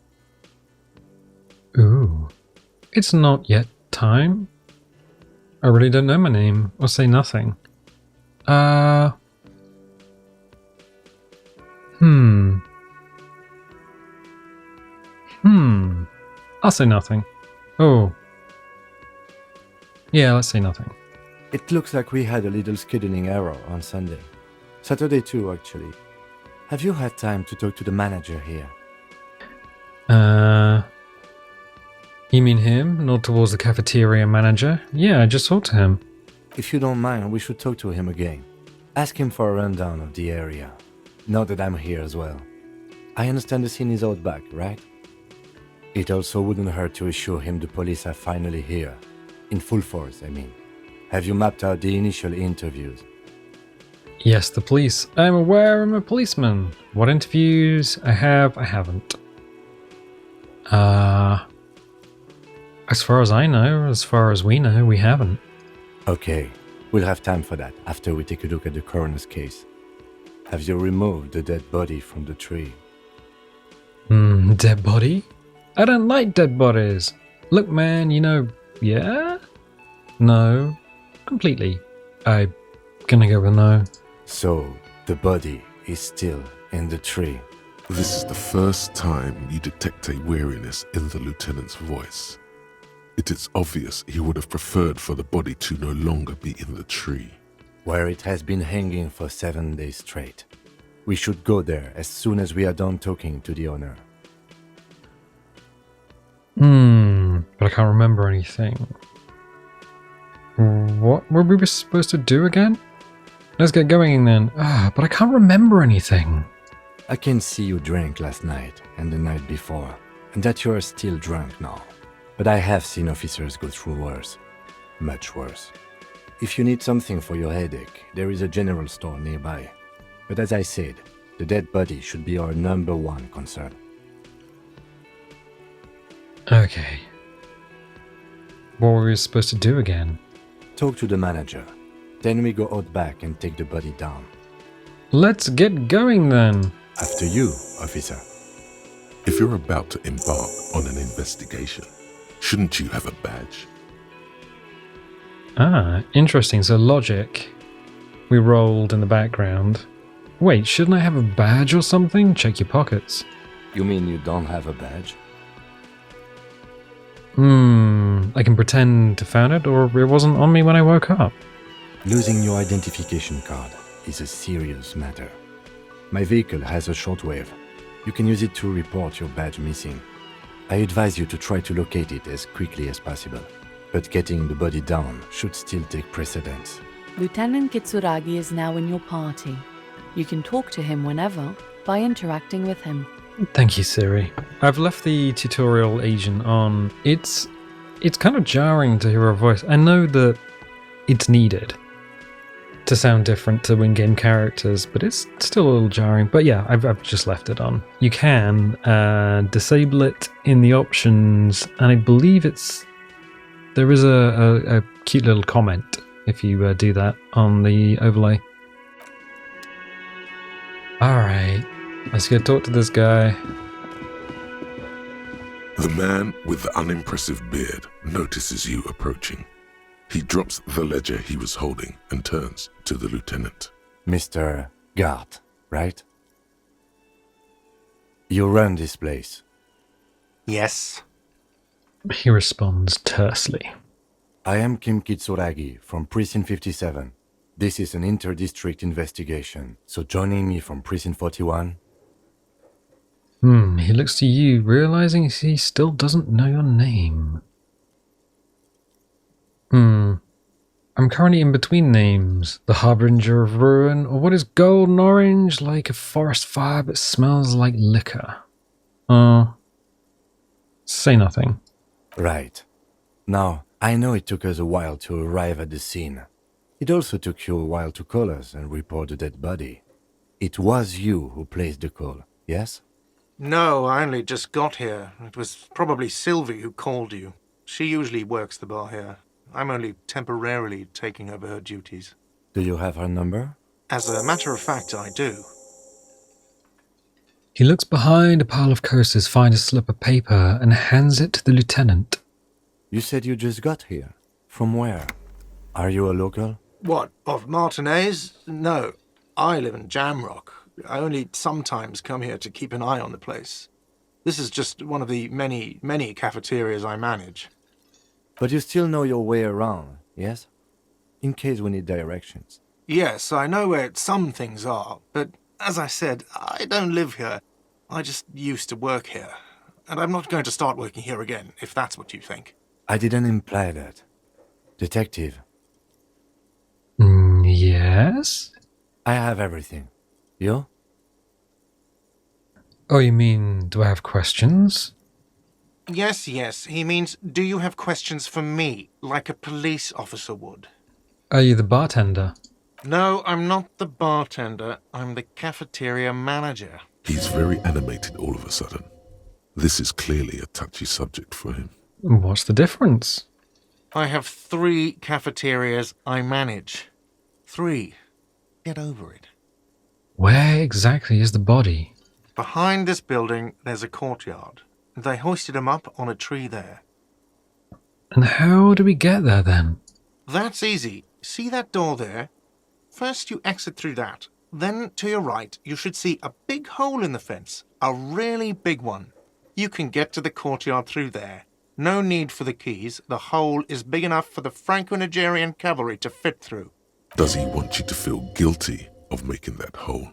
Ooh, it's not yet time. I really don't know my name. I'll say nothing. I'll say nothing. Oh. Yeah, let's say nothing. It looks like we had a little scheduling error on Sunday. Saturday too, actually. Have you had time to talk to the manager here? You mean him? Not towards the cafeteria manager? Yeah, I just talked to him. If you don't mind, we should talk to him again. Ask him for a rundown of the area. Now that I'm here as well. I understand the scene is out back, right? It also wouldn't hurt to assure him the police are finally here. In full force, I mean. Have you mapped out the initial interviews? Yes, the police. I'm aware I'm a policeman. What interviews I haven't. As far as I know, as far as we know, we haven't. Okay, we'll have time for that after we take a look at the coroner's case. Have you removed the dead body from the tree? Dead body? I don't like dead bodies. Look, man, yeah? No. Completely. I'm gonna go with no. So, the body is still in the tree. This is the first time you detect a weariness in the lieutenant's voice. It is obvious he would have preferred for the body to no longer be in the tree. Where it has been hanging for 7 days straight. We should go there as soon as we are done talking to the owner. But I can't remember anything. What were we supposed to do again? Let's get going then. But I can't remember anything. I can see you drank last night and the night before, and that you are still drunk now. But I have seen officers go through worse. Much worse. If you need something for your headache, there is a general store nearby. But as I said, the dead body should be our #1 concern. Okay. What were we supposed to do again? Talk to the manager. Then we go out back and take the body down. Let's get going then. After you, officer. If you're about to embark on an investigation, shouldn't you have a badge? Interesting. So logic. We rolled in the background. Wait, shouldn't I have a badge or something? Check your pockets. You mean you don't have a badge? I can pretend to found it, or it wasn't on me when I woke up. Losing your identification card is a serious matter. My vehicle has a shortwave. You can use it to report your badge missing. I advise you to try to locate it as quickly as possible, but getting the body down should still take precedence. Lieutenant Kitsuragi is now in your party. You can talk to him whenever by interacting with him. Thank you, Siri. I've left the tutorial agent on. It's kind of jarring to hear her voice. I know that it's needed to sound different to in-game characters, but it's still a little jarring. But yeah, I've just left it on. You can disable it in the options, and I believe there is a cute little comment if you do that on the overlay. Alright, let's go talk to this guy. The man with the unimpressive beard notices you approaching. He drops the ledger he was holding and turns to the lieutenant. Mr. Gart, right? You run this place. Yes. He responds tersely. I am Kim Kitsuragi from Precinct 57. This is an inter-district investigation, so joining me from Precinct 41. He looks to you, realizing he still doesn't know your name. I'm currently in between names. The Harbinger of Ruin, or what is golden orange, like a forest fire but smells like liquor. Say nothing. Right. Now, I know it took us a while to arrive at the scene. It also took you a while to call us and report the dead body. It was you who placed the call, yes? No, I only just got here. It was probably Sylvie who called you. She usually works the bar here. I'm only temporarily taking over her duties. Do you have her number? As a matter of fact, I do. He looks behind a pile of coasters, finds a slip of paper, and hands it to the lieutenant. You said you just got here. From where? Are you a local? What, of Martinez? No, I live in Jamrock. I only sometimes come here to keep an eye on the place. This is just one of the many, many cafeterias I manage. But you still know your way around, yes? In case we need directions. Yes, I know where some things are, but As I said, I don't live here. I just used to work here. And I'm not going to start working here again, if that's what you think. I didn't imply that. Detective, Yes? I have everything. You? Oh, you mean, do I have questions? Yes, he means, do you have questions for me, like a police officer would? Are you the bartender? No, I'm not the bartender. I'm the cafeteria manager. He's very animated all of a sudden. This is clearly a touchy subject for him. What's the difference? I have 3 cafeterias I manage. 3. Get over it. Where exactly is the body? Behind this building, there's a courtyard. They hoisted him up on a tree there. And how do we get there then? That's easy. See that door there? First you exit through that. Then to your right, you should see a big hole in the fence. A really big one. You can get to the courtyard through there. No need for the keys. The hole is big enough for the Franco-Nigerian cavalry to fit through. Does he want you to feel guilty of making that hole?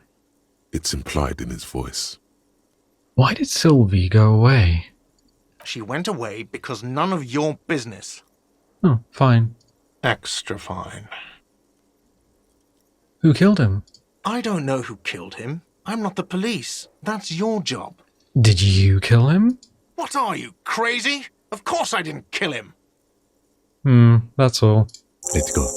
It's implied in his voice. Why did Sylvie go away? She went away because none of your business. Oh, fine. Extra fine. Who killed him? I don't know who killed him. I'm not the police. That's your job. Did you kill him? What are you, crazy? Of course I didn't kill him. That's all. Let's go.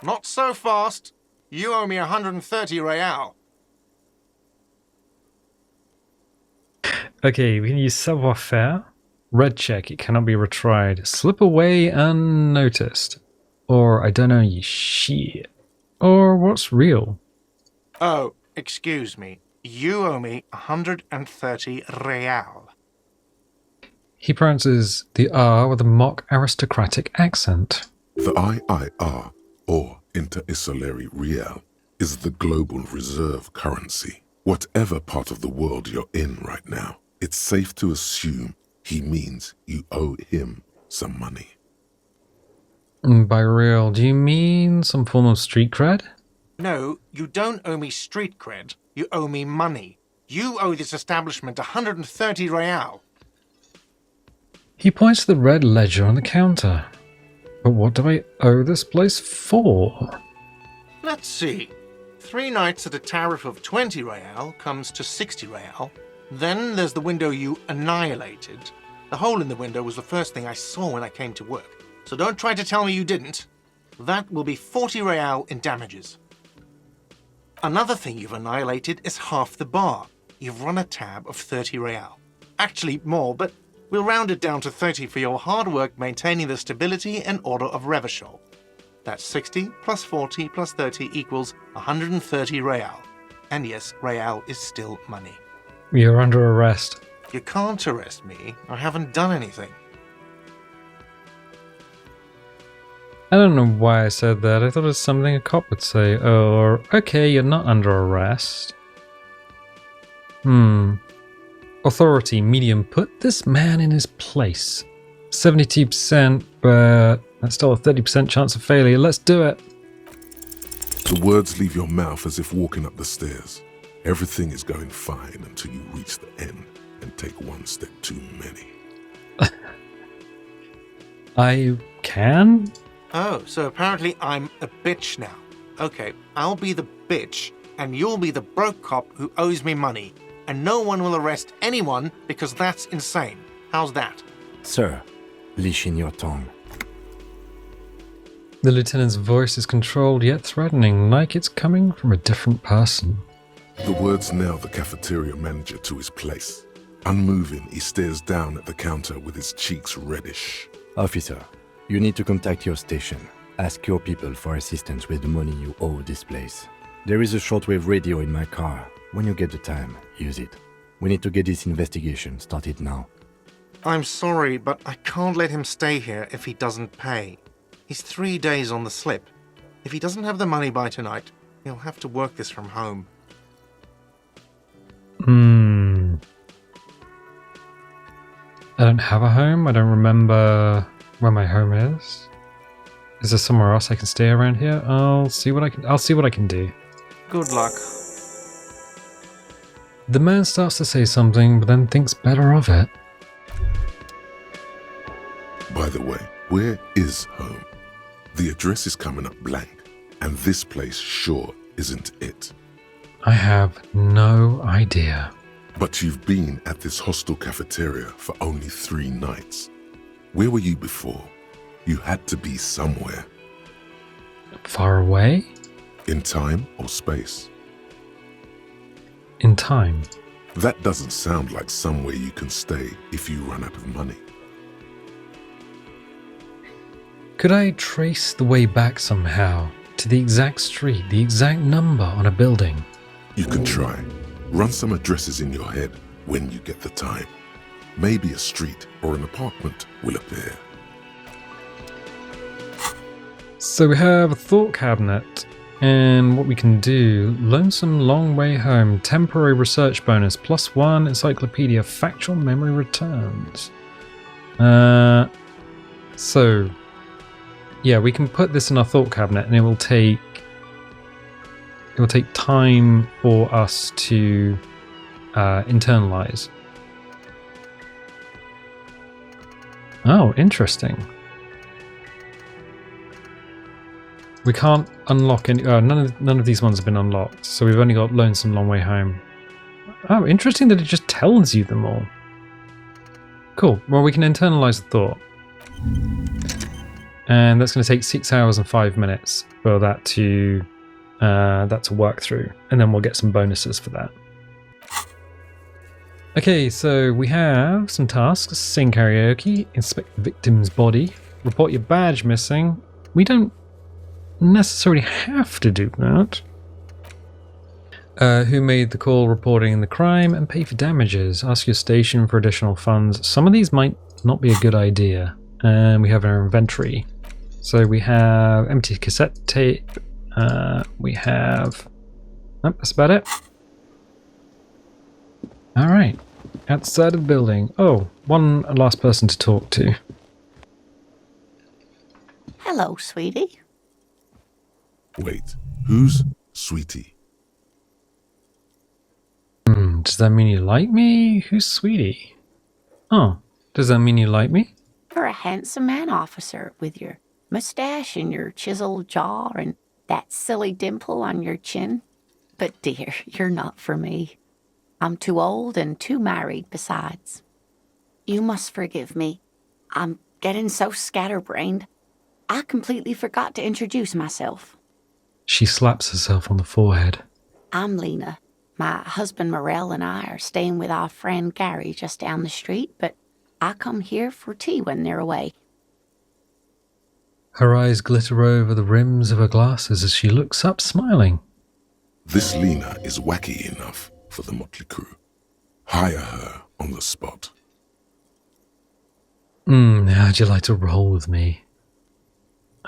Not so fast. You owe me 130 real. Okay, we can use savoir-faire. Red check, it cannot be retried. Slip away unnoticed. Or, I don't know, you shit. Or, what's real? Oh, excuse me. You owe me 130 real. He pronounces the R with a mock aristocratic accent. The IIR, or Inter-Isolary Real, is the global reserve currency. Whatever part of the world you're in right now, it's safe to assume he means you owe him some money. By real, do you mean some form of street cred? No, you don't owe me street cred. You owe me money. You owe this establishment 130 real. He points to the red ledger on the counter. But what do I owe this place for? Let's see. 3 nights at a tariff of 20 real comes to 60 real. Then there's the window you annihilated. The hole in the window was the first thing I saw when I came to work. So don't try to tell me you didn't. That will be 40 real in damages. Another thing you've annihilated is half the bar. You've run a tab of 30 real. Actually more, but we'll round it down to 30 for your hard work maintaining the stability and order of Revachol. That's 60 plus 40 plus 30 equals 130 real. And yes, real is still money. You're under arrest. You can't arrest me. I haven't done anything. I don't know why I said that. I thought it was something a cop would say. Or, okay, you're not under arrest. Authority, medium. Put this man in his place. 72%, but that's still a 30% chance of failure. Let's do it. The words leave your mouth as if walking up the stairs. Everything is going fine until you reach the end and take one step too many. I can? Oh, so apparently I'm a bitch now. Okay, I'll be the bitch, and you'll be the broke cop who owes me money. And no one will arrest anyone because that's insane. How's that? Sir, leash in your tongue. The lieutenant's voice is controlled yet threatening, like it's coming from a different person. The words nail the cafeteria manager to his place. Unmoving, he stares down at the counter with his cheeks reddish. Officer, you need to contact your station. Ask your people for assistance with the money you owe this place. There is a shortwave radio in my car. When you get the time, use it. We need to get this investigation started now. I'm sorry, but I can't let him stay here if he doesn't pay. He's 3 days on the slip. If he doesn't have the money by tonight, he'll have to work this from home. I don't have a home. I don't remember where my home is. Is there somewhere else I can stay around here? I'll see what I can do. Good luck. The man starts to say something, but then thinks better of it. By the way, where is home? The address is coming up blank, and this place sure isn't it. I have no idea. But you've been at this hostel cafeteria for only 3 nights. Where were you before? You had to be somewhere. Far away? In time or space? In time. That doesn't sound like somewhere you can stay if you run out of money. Could I trace the way back somehow to the exact street, the exact number on a building? You can try. Run some addresses in your head when you get the time. Maybe a street or an apartment will appear. So we have a thought cabinet, and what we can do, lonesome long way home, temporary research bonus, +1 encyclopedia, factual memory returns. So yeah, we can put this in our thought cabinet, and it will take time for us to internalize. Oh, interesting. We can't unlock any. None of these ones have been unlocked, so we've only got Lonesome Long Way Home. Oh, interesting that it just tells you them all. Cool. Well, we can internalize the thought, and that's going to take 6 hours and 5 minutes for that to work through, and then we'll get some bonuses for that. Okay, so we have some tasks: sing karaoke, inspect the victim's body, report your badge missing. We don't necessarily have to do that. Who made the call reporting the crime, and pay for damages. Ask your station for additional funds. Some of these might not be a good idea. And we have our inventory. So we have empty cassette tape. We have... Oh, that's about it. Alright. Outside of the building. Oh, one last person to talk to. Hello, sweetie. Wait, who's Sweetie? Does that mean you like me? Who's Sweetie? Oh, does that mean you like me? You're a handsome man, officer, with your mustache and your chiseled jaw and that silly dimple on your chin. But dear, you're not for me. I'm too old and too married besides. You must forgive me. I'm getting so scatterbrained. I completely forgot to introduce myself. She slaps herself on the forehead. I'm Lena. My husband Morel and I are staying with our friend Gary just down the street, but I come here for tea when they're away. Her eyes glitter over the rims of her glasses as she looks up, smiling. This Lena is wacky enough for the motley crew. Hire her on the spot. How'd you like to roll with me?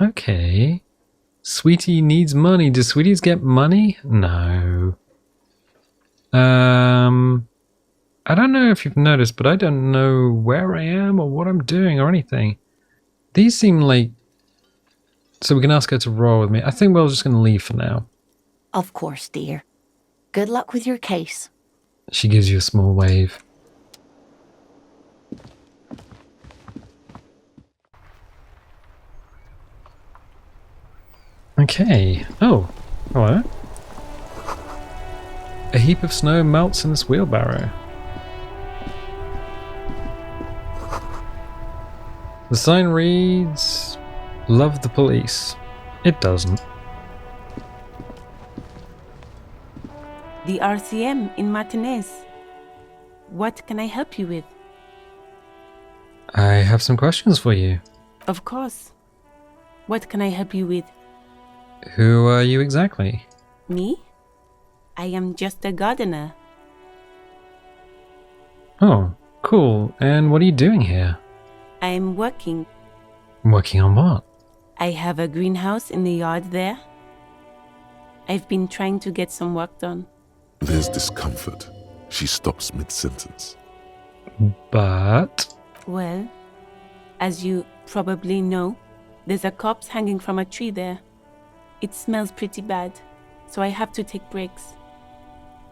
Okay. Sweetie needs money. Do sweeties get money? No. I don't know if you've noticed, but I don't know where I am or what I'm doing or anything. These seem like... So we can ask her to roll with me. I think we're just going to leave for now. Of course, dear. Good luck with your case. She gives you a small wave. Okay. Oh, hello. A heap of snow melts in this wheelbarrow. The sign reads, "Love the police." It doesn't. The RCM in Martinez. What can I help you with? I have some questions for you. Of course. What can I help you with? Who are you exactly? Me? I am just a gardener. Oh, cool. And what are you doing here? I am working. Working on what? I have a greenhouse in the yard there. I've been trying to get some work done. There's discomfort. She stops mid-sentence. But... Well, as you probably know, there's a corpse hanging from a tree there. It smells pretty bad, so I have to take breaks.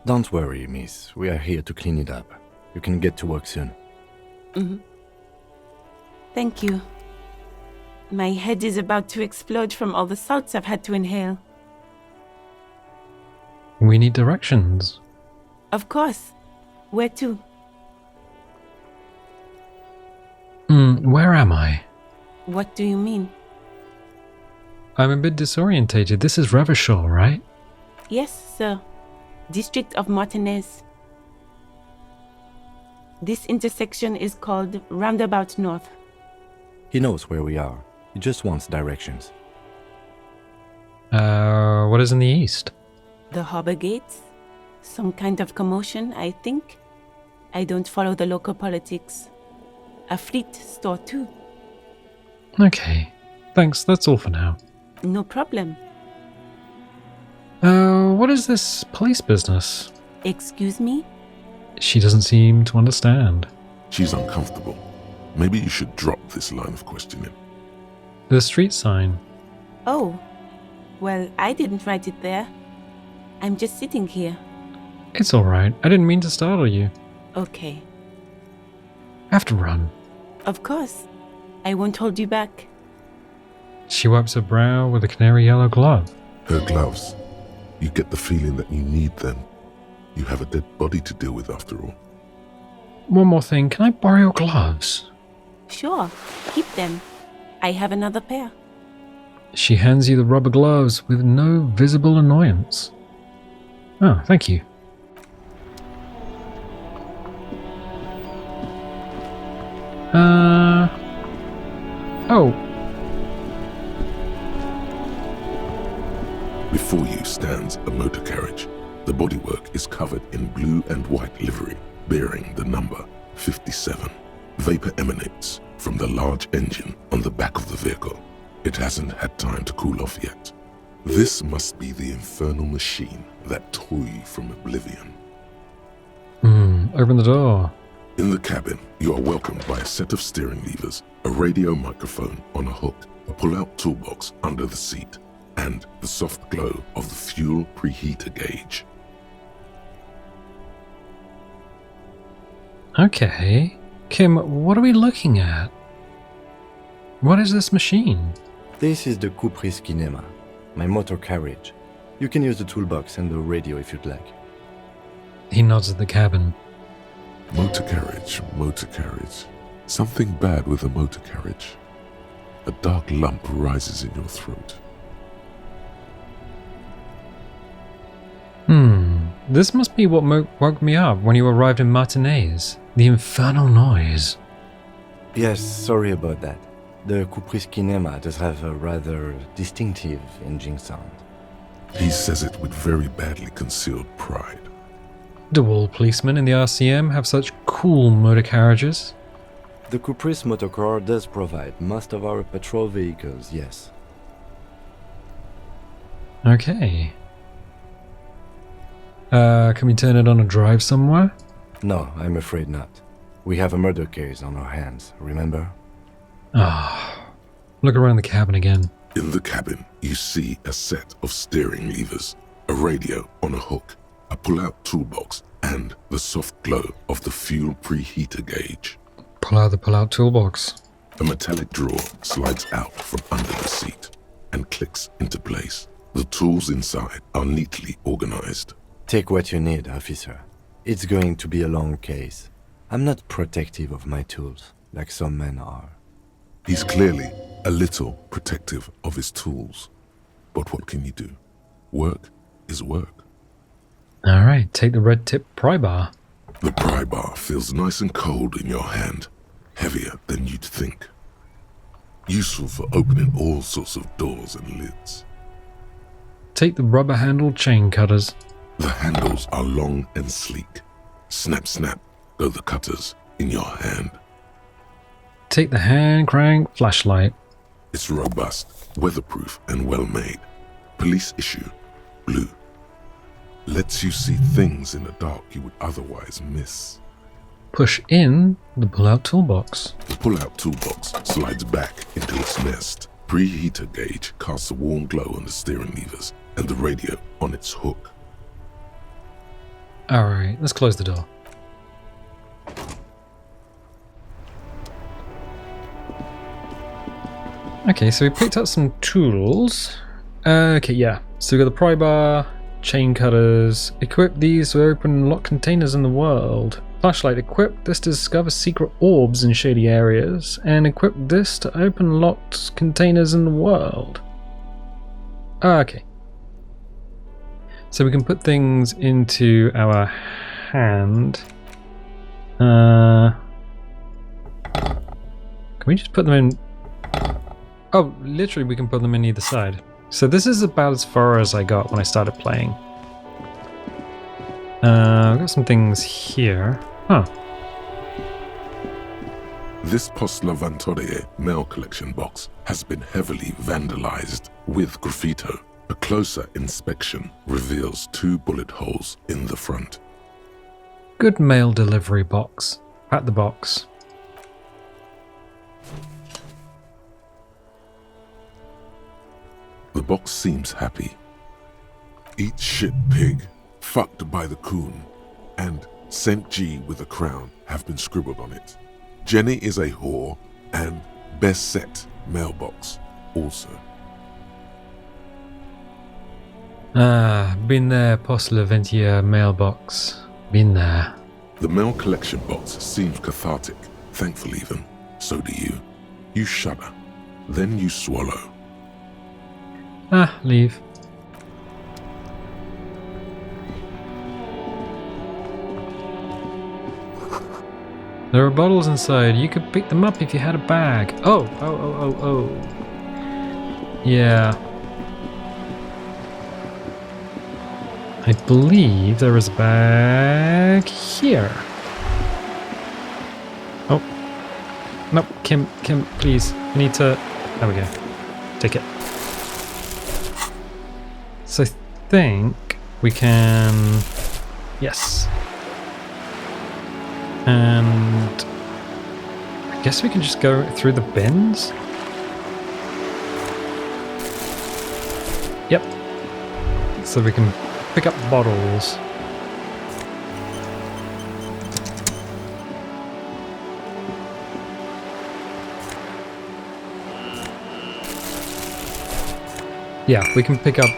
Don't worry, miss. We are here to clean it up. You can get to work soon. Thank you. My head is about to explode from all the salts I've had to inhale. We need directions. Of course. Where to? Where am I? What do you mean? I'm a bit disorientated. This is Revershaw, right? Yes, sir. District of Martinez. This intersection is called Roundabout North. He knows where we are. He just wants directions. What is in the east? The harbor gates? Some kind of commotion, I think. I don't follow the local politics. A fleet store too. Okay. Thanks, that's all for now. No problem. What is this police business? Excuse me? She doesn't seem to understand. She's uncomfortable. Maybe you should drop this line of questioning. The street sign. Oh. Well, I didn't write it there. I'm just sitting here. It's alright. I didn't mean to startle you. Okay. I have to run. Of course. I won't hold you back. She wipes her brow with a canary yellow glove. Her gloves. You get the feeling that you need them. You have a dead body to deal with after all. One more thing, can I borrow your gloves? Sure. Keep them. I have another pair. She hands you the rubber gloves with no visible annoyance. Oh, thank you. Oh. Before you stands a motor carriage. The bodywork is covered in blue and white livery, bearing the number 57. Vapor emanates from the large engine on the back of the vehicle. It hasn't had time to cool off yet. This must be the infernal machine that tore you from oblivion. Open the door. In the cabin, you are welcomed by a set of steering levers, a radio microphone on a hook, a pull-out toolbox under the seat, and the soft glow of the fuel preheater gauge. Okay. Kim, what are we looking at? What is this machine? This is the Caprice Kinema, my motor carriage. You can use the toolbox and the radio if you'd like. He nods at the cabin. Motor carriage, motor carriage. Something bad with a motor carriage. A dark lump rises in your throat. This must be what woke me up when you arrived in Martinez. The infernal noise. Yes, sorry about that. The Caprice Kinema does have a rather distinctive engine sound. He says it with very badly concealed pride. Do all policemen in the RCM have such cool motor carriages? The Caprice motorcar does provide most of our patrol vehicles, yes. Okay. Can we turn it on a drive somewhere? No, I'm afraid not. We have a murder case on our hands, remember? Look around the cabin again. In the cabin, you see a set of steering levers, a radio on a hook, a pull-out toolbox, and the soft glow of the fuel preheater gauge. Pull out the pull-out toolbox. A metallic drawer slides out from under the seat and clicks into place. The tools inside are neatly organized. Take what you need, officer. It's going to be a long case. I'm not protective of my tools, like some men are. He's clearly a little protective of his tools. But what can you do? Work is work. Alright, take the red tip pry bar. The pry bar feels nice and cold in your hand, heavier than you'd think. Useful for opening all sorts of doors and lids. Take the rubber-handled chain cutters. The handles are long and sleek. Snap, snap, go the cutters in your hand. Take the hand crank flashlight. It's robust, weatherproof, and well-made. Police issue, blue. Lets you see things in the dark you would otherwise miss. Push in the pull-out toolbox. The pull-out toolbox slides back into its nest. Preheater gauge casts a warm glow on the steering levers and the radio on its hook. Alright, let's close the door. Okay, so we picked up some tools. Okay, yeah. So we got the pry bar, chain cutters. Equip these to open and lock containers in the world. Flashlight. Equip this to discover secret orbs in shady areas. And equip this to open locked containers in the world. Okay. So we can put things into our hand. Can we just put them in? Oh, literally we can put them in either side. So this is about as far as I got when I started playing. I've got some things here. Huh. This Post Lavantore mail collection box has been heavily vandalized with graffito. A closer inspection reveals 2 bullet holes in the front. Good mail delivery box. At the box. The box seems happy. Eat shit pig, fucked by the coon, and St. G with a crown have been scribbled on it. Jenny is a whore, and best set mailbox also. Been there, Post Laventia mailbox. Been there. The mail collection box seems cathartic, thankful even. So do you. You shudder, then you swallow. Leave. There are bottles inside. You could pick them up if you had a bag. Oh. Yeah. I believe there is a bag here. Oh. No, Kim, please. We need to... There we go. Take it. So I think we can... Yes. And... I guess we can just go through the bins? Yep. So we can pick up bottles. Yeah, we can pick up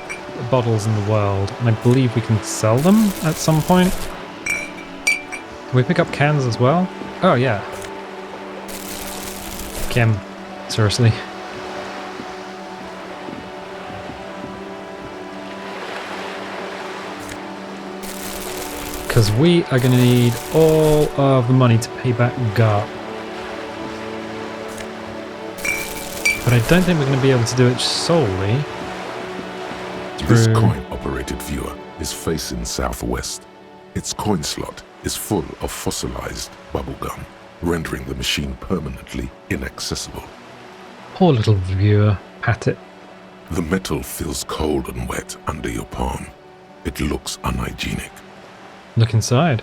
bottles in the world, and I believe we can sell them at some point. Can we pick up cans as well? Oh, yeah. Kim, seriously. Because we are going to need all of the money to pay back Garp. But I don't think we're going to be able to do it solely. This coin-operated viewer is facing southwest. Its coin slot is full of fossilized bubblegum, rendering the machine permanently inaccessible. Poor little viewer. Pat it. The metal feels cold and wet under your palm. It looks unhygienic. Look inside.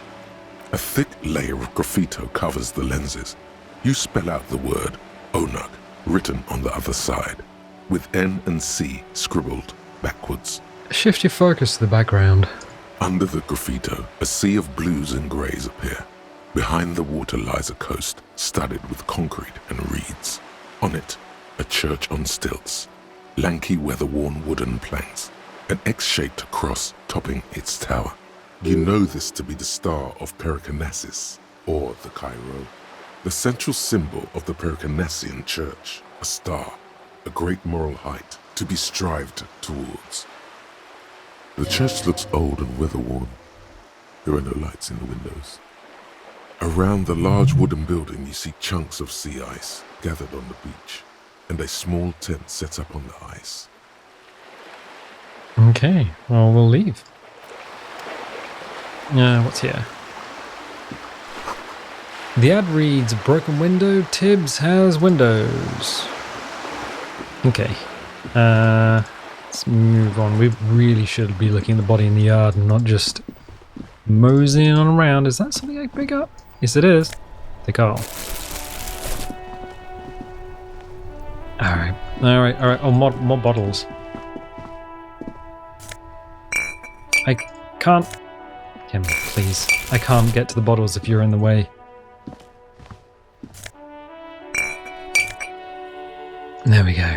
A thick layer of graffito covers the lenses. You spell out the word Onug written on the other side, with N and C scribbled backwards. Shift your focus to the background. Under the graffito, a sea of blues and greys appear. Behind the water lies a coast studded with concrete and reeds. On it, a church on stilts, lanky weather-worn wooden planks, an X-shaped cross topping its tower. You know this to be the star of Pericanasis, or the Cairo, the central symbol of the Pericanassian church, a star, a great moral height to be strived towards. The church looks old and weather-worn. There are no lights in the windows. Around the large wooden building you see chunks of sea ice gathered on the beach, and a small tent set up on the ice. Okay, well, we'll leave. What's here? The ad reads, broken window, Tibbs has windows. Okay. Let's move on. We really should be looking at the body in the yard and not just moseying on around. Is that something I can pick up? Yes, it is. Take all. Alright. Oh, more bottles. I can't... Kim, please. I can't get to the bottles if you're in the way. There we go.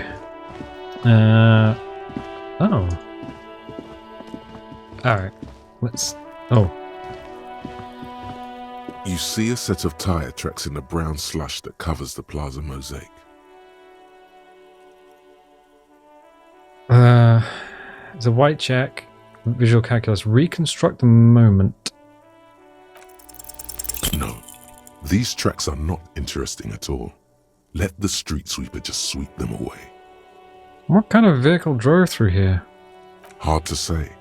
Oh. Alright. Let's... Oh. You see a set of tire tracks in the brown slush that covers the plaza mosaic. It's a white check. Visual calculus. Reconstruct the moment. No. These tracks are not interesting at all. Let the street sweeper just sweep them away. What kind of vehicle drove through here? Hard to say.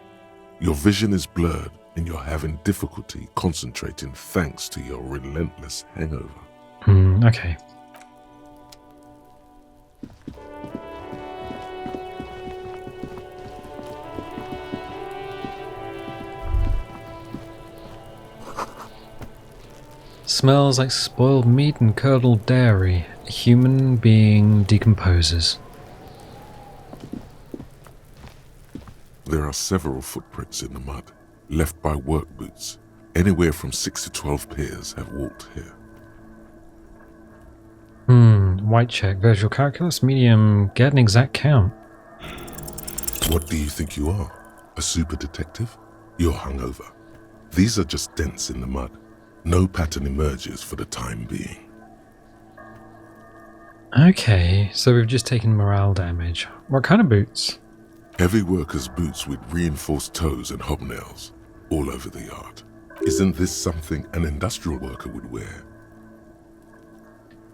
Your vision is blurred and you're having difficulty concentrating thanks to your relentless hangover. Okay. Smells like spoiled meat and curdled dairy. A human being decomposes. There are several footprints in the mud, left by work boots. Anywhere from 6 to 12 pairs have walked here. White check, visual calculus, medium, get an exact count. What do you think you are? A super detective? You're hungover. These are just dents in the mud. No pattern emerges for the time being. Okay, so we've just taken morale damage. What kind of boots? Heavy workers' boots with reinforced toes and hobnails all over the yard. Isn't this something an industrial worker would wear?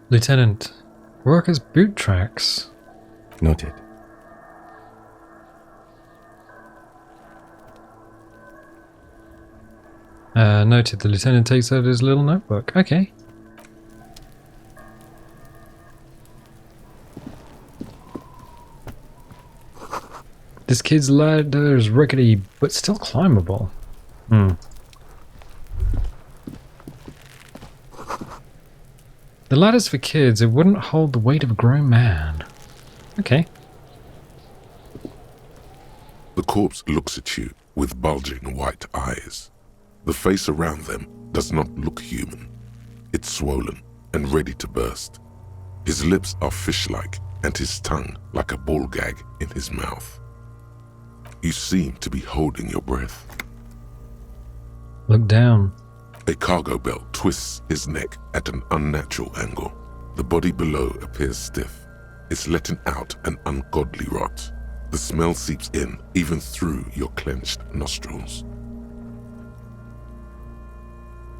Lieutenant, workers' boot tracks. Noted. Noted. The lieutenant takes out his little notebook. Okay. This kid's ladder is rickety, but still climbable. The ladder's for kids. It wouldn't hold the weight of a grown man. Okay. The corpse looks at you with bulging white eyes. The face around them does not look human. It's swollen and ready to burst. His lips are fish-like and his tongue like a ball gag in his mouth. You seem to be holding your breath. Look down. A cargo belt twists his neck at an unnatural angle. The body below appears stiff. It's letting out an ungodly rot. The smell seeps in, even through your clenched nostrils.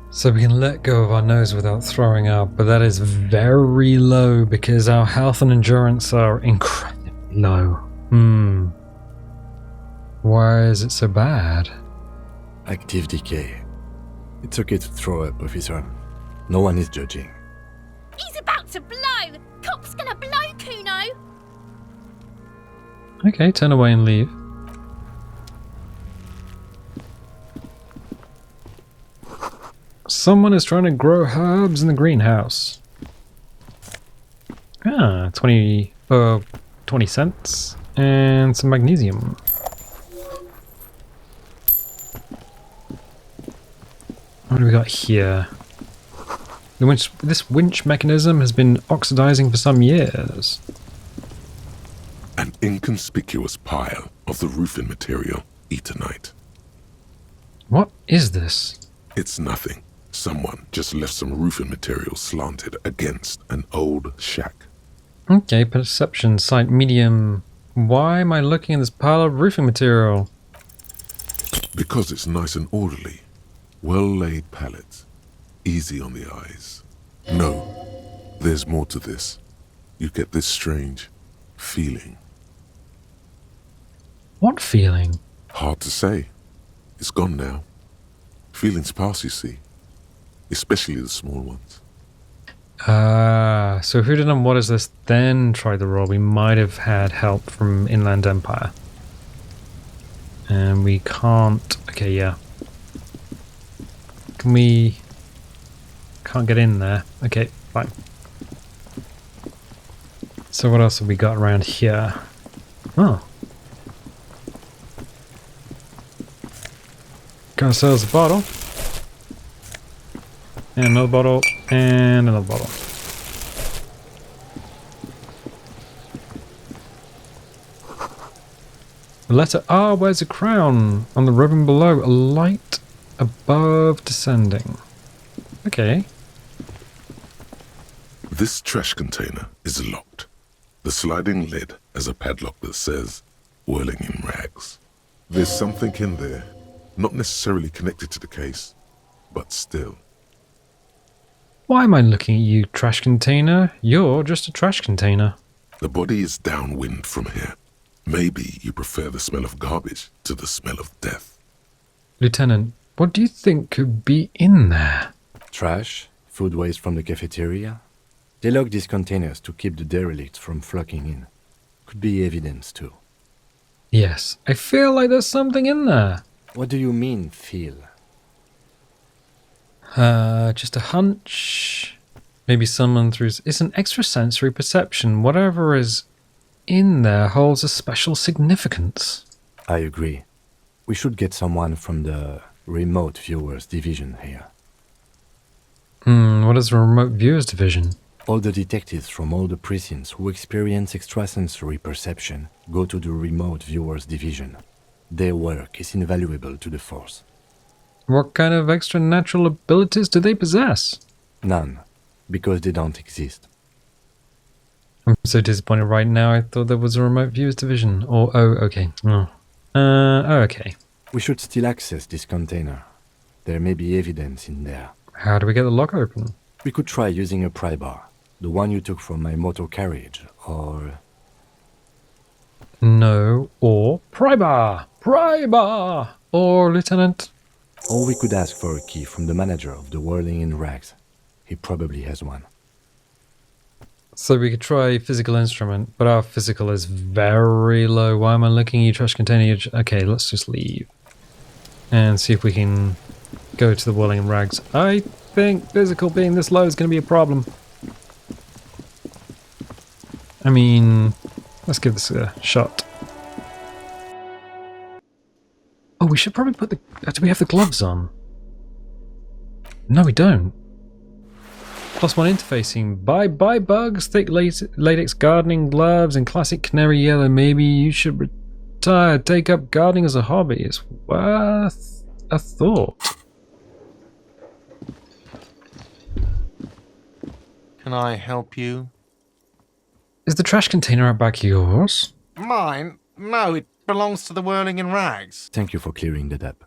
So we can let go of our nose without throwing up, but that is very low because our health and endurance are incredibly low. Why is it so bad? Active decay. It's okay to throw up, officer. No one is judging. He's about to blow! Cop's gonna blow, Kuno! Okay, turn away and leave. Someone is trying to grow herbs in the greenhouse. 20 cents and some magnesium. What do we got here? This winch mechanism has been oxidizing for some years. An inconspicuous pile of the roofing material, Eternite. What is this? It's nothing. Someone just left some roofing material slanted against an old shack. Okay, perception, sight, medium. Why am I looking at this pile of roofing material? Because it's nice and orderly. Well-laid pallets. Easy on the eyes. No, there's more to this. You get this strange feeling. What feeling? Hard to say. It's gone now. Feelings pass, you see. Especially the small ones. So if we didn't know what is this, then try the roll, we might have had help from Inland Empire. And we can't... Okay, yeah. Can't get in there. Okay, fine. So what else have we got around here? Oh. Got ourselves a bottle. And another bottle. And another bottle. The letter R wears a crown on the ribbon below, a light above descending. Okay. This trash container is locked. The sliding lid has a padlock that says Whirling-in-Rags. There's something in there, not necessarily connected to the case, but still. Why am I looking at you, trash container? You're just a trash container. The body is downwind from here. Maybe you prefer the smell of garbage to the smell of death. Lieutenant, what do you think could be in there? Trash, food waste from the cafeteria. They lock these containers to keep the derelicts from flocking in. Could be evidence too. Yes, I feel like there's something in there. What do you mean, feel? Just a hunch. Maybe someone through... It's an extrasensory perception. Whatever is in there holds a special significance. I agree. We should get someone from the remote viewers division here. What is the remote viewers division? All the detectives from all the precincts who experience extrasensory perception go to the remote viewers division. Their work is invaluable to the force. What kind of extra natural abilities do they possess? None, because they don't exist. I'm so disappointed right now. I thought there was a remote viewers division. Or, oh, okay. Okay. We should still access this container. There may be evidence in there. How do we get the lock open? We could try using a pry bar. The one you took from my motor carriage, or... No, or pry bar! Pry bar! Or, Lieutenant... Or we could ask for a key from the manager of the Whirling-in-Rags. He probably has one. So we could try physical instrument, but our physical is very low. Why am I looking at you, trash container? Okay, let's just leave. And see if we can go to the Whirling-in-Rags. I think physical being this low is going to be a problem. I mean, let's give this a shot. Oh, we should probably put the... do we have the gloves on? No, we don't. +1 interfacing. Bye bugs, thick latex gardening gloves and classic canary yellow. Maybe you should retire, take up gardening as a hobby. It's worth a thought. Can I help you? Is the trash container out back yours? Mine? No, it belongs to the Whirling-in-Rags. Thank you for clearing that up.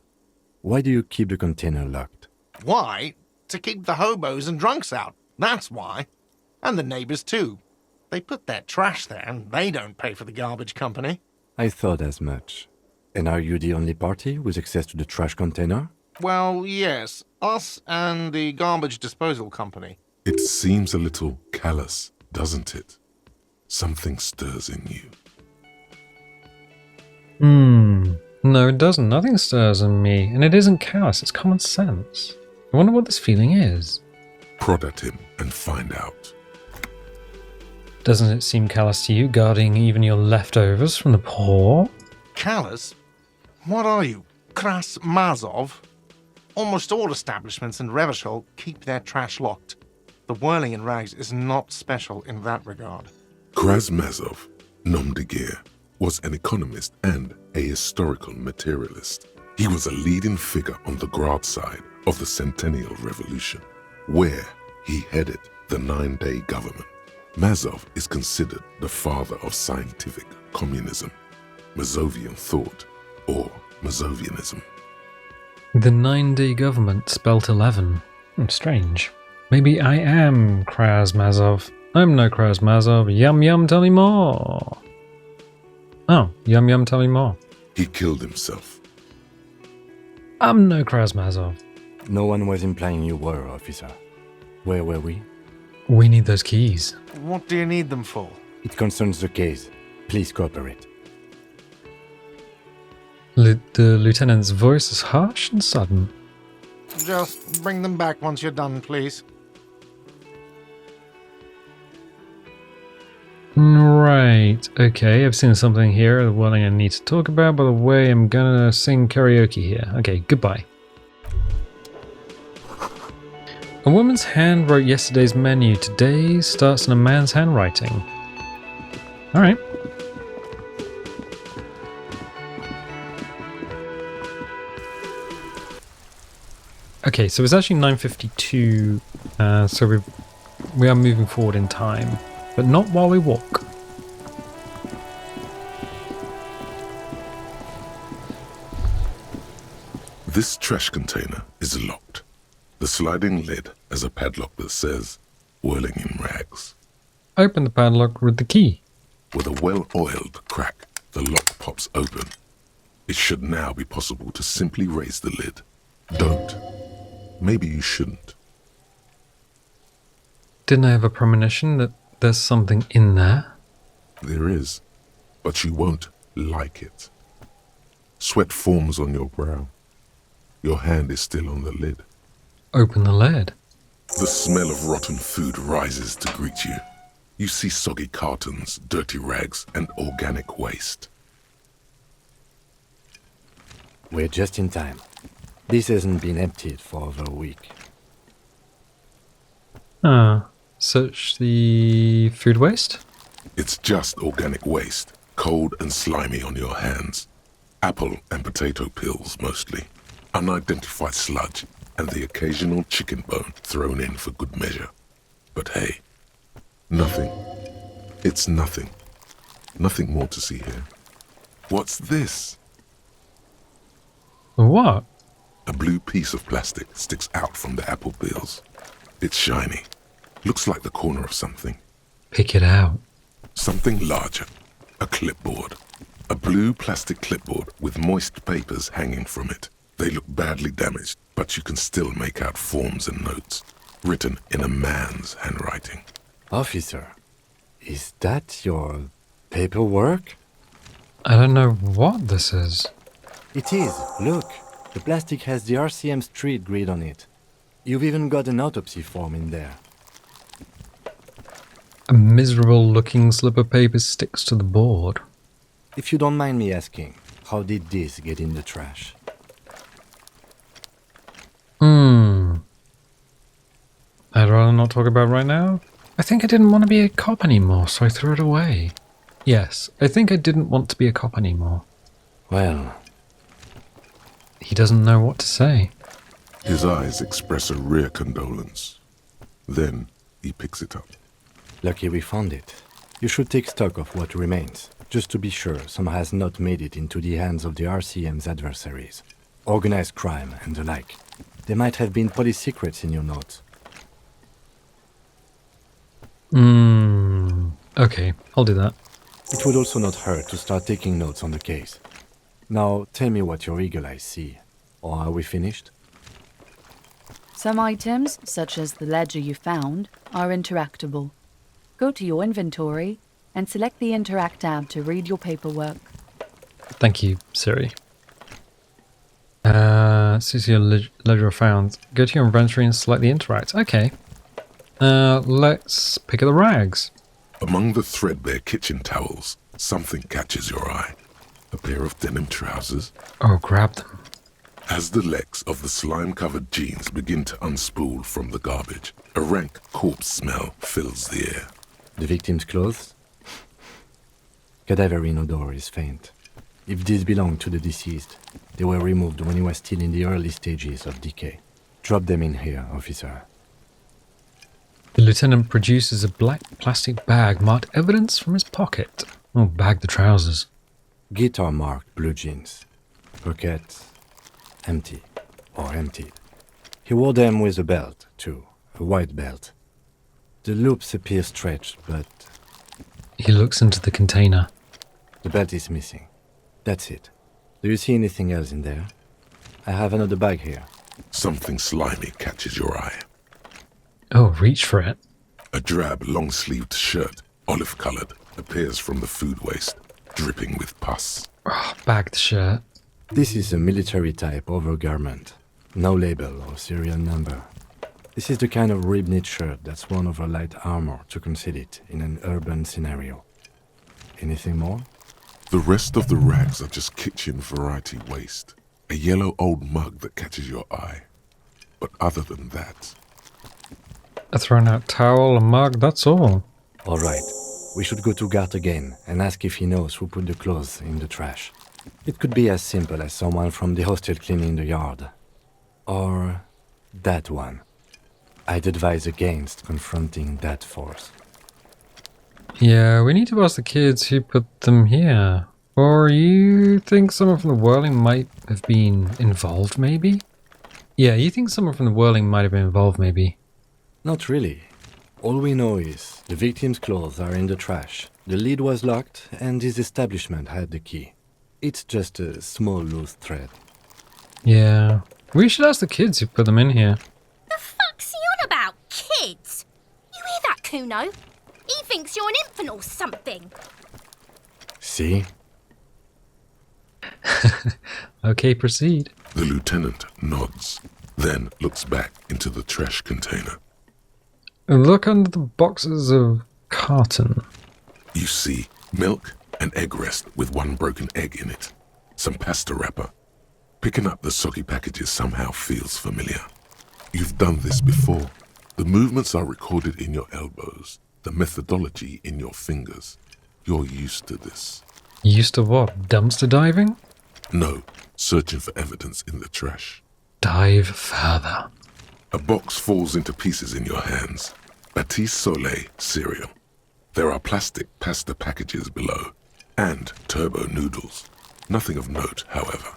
Why do you keep the container locked? Why? To keep the hobos and drunks out. That's why. And the neighbours too. They put their trash there and they don't pay for the garbage company. I thought as much. And are you the only party with access to the trash container? Well, yes. Us and the garbage disposal company. It seems a little callous, doesn't it? Something stirs in you. No, it doesn't. Nothing stirs in me. And it isn't callous, it's common sense. I wonder what this feeling is. Prod at him and find out. Doesn't it seem callous to you, guarding even your leftovers from the poor? Callous? What are you, Kras Mazov? Almost all establishments in Revachol keep their trash locked. The Whirling-in-Rags is not special in that regard. Krasmazov, nom de guerre, was an economist and a historical materialist. He was a leading figure on the Grad side of the Centennial Revolution, where he headed the 9-day government. Mazov is considered the father of scientific communism, Mazovian thought, or Mazovianism. The 9-day government spelt 11. Strange. Maybe I am Krasmazov. I'm no Krasmazov. Yum yum, tell me more. Oh, yum yum, tell me more. He killed himself. I'm no Krasmazov. No one was implying you were, officer. Where were we? We need those keys. What do you need them for? It concerns the case. Please cooperate. The lieutenant's voice is harsh and sudden. Just bring them back once you're done, please. Right, okay, I've seen something here, the one I need to talk about. By the way, I'm gonna sing karaoke here. Okay, goodbye. A woman's hand wrote yesterday's menu. Today starts in a man's handwriting. Alright. Okay, so it's actually 9:52, so we are moving forward in time, but not while we walk. This trash container is locked. The sliding lid has a padlock that says, Whirling-in-Rags. Open the padlock with the key. With a well-oiled crack, the lock pops open. It should now be possible to simply raise the lid. Don't. Maybe you shouldn't. Didn't I have a premonition that there's something in there? There is, but you won't like it. Sweat forms on your brow. Your hand is still on the lid. Open the lid. The smell of rotten food rises to greet you. You see soggy cartons, dirty rags, and organic waste. We're just in time. This hasn't been emptied for over a week. Search the food waste? It's just organic waste, cold and slimy on your hands. Apple and potato peels, mostly. Unidentified sludge, and the occasional chicken bone thrown in for good measure. But hey, nothing. It's nothing. Nothing more to see here. What's this? What? A blue piece of plastic sticks out from the apple peels. It's shiny. Looks like the corner of something. Pick it out. Something larger. A clipboard. A blue plastic clipboard with moist papers hanging from it. They look badly damaged, but you can still make out forms and notes, written in a man's handwriting. Officer, is that your paperwork? I don't know what this is. It is. Look, the plastic has the RCM street grid on it. You've even got an autopsy form in there. A miserable-looking slip of paper sticks to the board. If you don't mind me asking, how did this get in the trash? I'd rather not talk about right now. I think I didn't want to be a cop anymore, so I threw it away. Yes, I think I didn't want to be a cop anymore. Well, he doesn't know what to say. His eyes express a rare condolence. Then he picks it up. Lucky we found it. You should take stock of what remains, just to be sure some has not made it into the hands of the RCM's adversaries. Organized crime and the like. There might have been police secrets in your notes. Okay, I'll do that. It would also not hurt to start taking notes on the case. Now, tell me what your eagle eyes see. Or are we finished? Some items, such as the ledger you found, are interactable. Go to your inventory and select the Interact tab to read your paperwork. Thank you, Siri. Since your ledger found, go to your inventory and select the Interact. Okay. Let's pick at the rags. Among the threadbare kitchen towels, something catches your eye. A pair of denim trousers. Oh, grab them. As the legs of the slime-covered jeans begin to unspool from the garbage, a rank corpse smell fills the air. The victim's clothes? Cadaverine odor is faint. If these belong to the deceased, they were removed when he was still in the early stages of decay. Drop them in here, officer. The lieutenant produces a black plastic bag marked evidence from his pocket. Oh, bag the trousers. Guitar-marked blue jeans. Pockets empty or emptied. He wore them with a belt, too. A white belt. The loops appear stretched, but... He looks into the container. The belt is missing. That's it. Do you see anything else in there? I have another bag here. Something slimy catches your eye. Oh, reach for it. A drab, long-sleeved shirt, olive-colored, appears from the food waste, dripping with pus. Oh, bag the shirt. This is a military-type overgarment. No label or serial number. This is the kind of rib-knit shirt that's worn over light armor to conceal it in an urban scenario. Anything more? The rest of the rags are just kitchen variety waste. A yellow old mug that catches your eye. But other than that, A thrown out towel, a mug, that's all. All right. We should go to Gart again and ask if he knows who put the clothes in the trash. It could be as simple as someone from the hostel cleaning the yard. Or that one. I'd advise against confronting that force. Yeah, we need to ask the kids who put them here. Or you think someone from the Whirling might have been involved, maybe? Yeah, you think someone from the Whirling might have been involved, maybe? Not really. All we know is the victim's clothes are in the trash, the lid was locked, and his establishment had the key. It's just a small loose thread. Yeah, we should ask the kids who put them in here. The fuck's he on about, kids? You hear that, Kuno? He thinks you're an infant or something. See? Okay, proceed. The lieutenant nods, then looks back into the trash container. Look under the boxes of carton. You see milk and egg rest with one broken egg in it, some pasta wrapper. Picking up the soggy packages somehow feels familiar. You've done this before. The movements are recorded in your elbows, the methodology in your fingers. You're used to this. Used to what? Dumpster diving? No, searching for evidence in the trash. Dive further. A box falls into pieces in your hands. Batiste Soleil cereal. There are plastic pasta packages below, and turbo noodles. Nothing of note, however.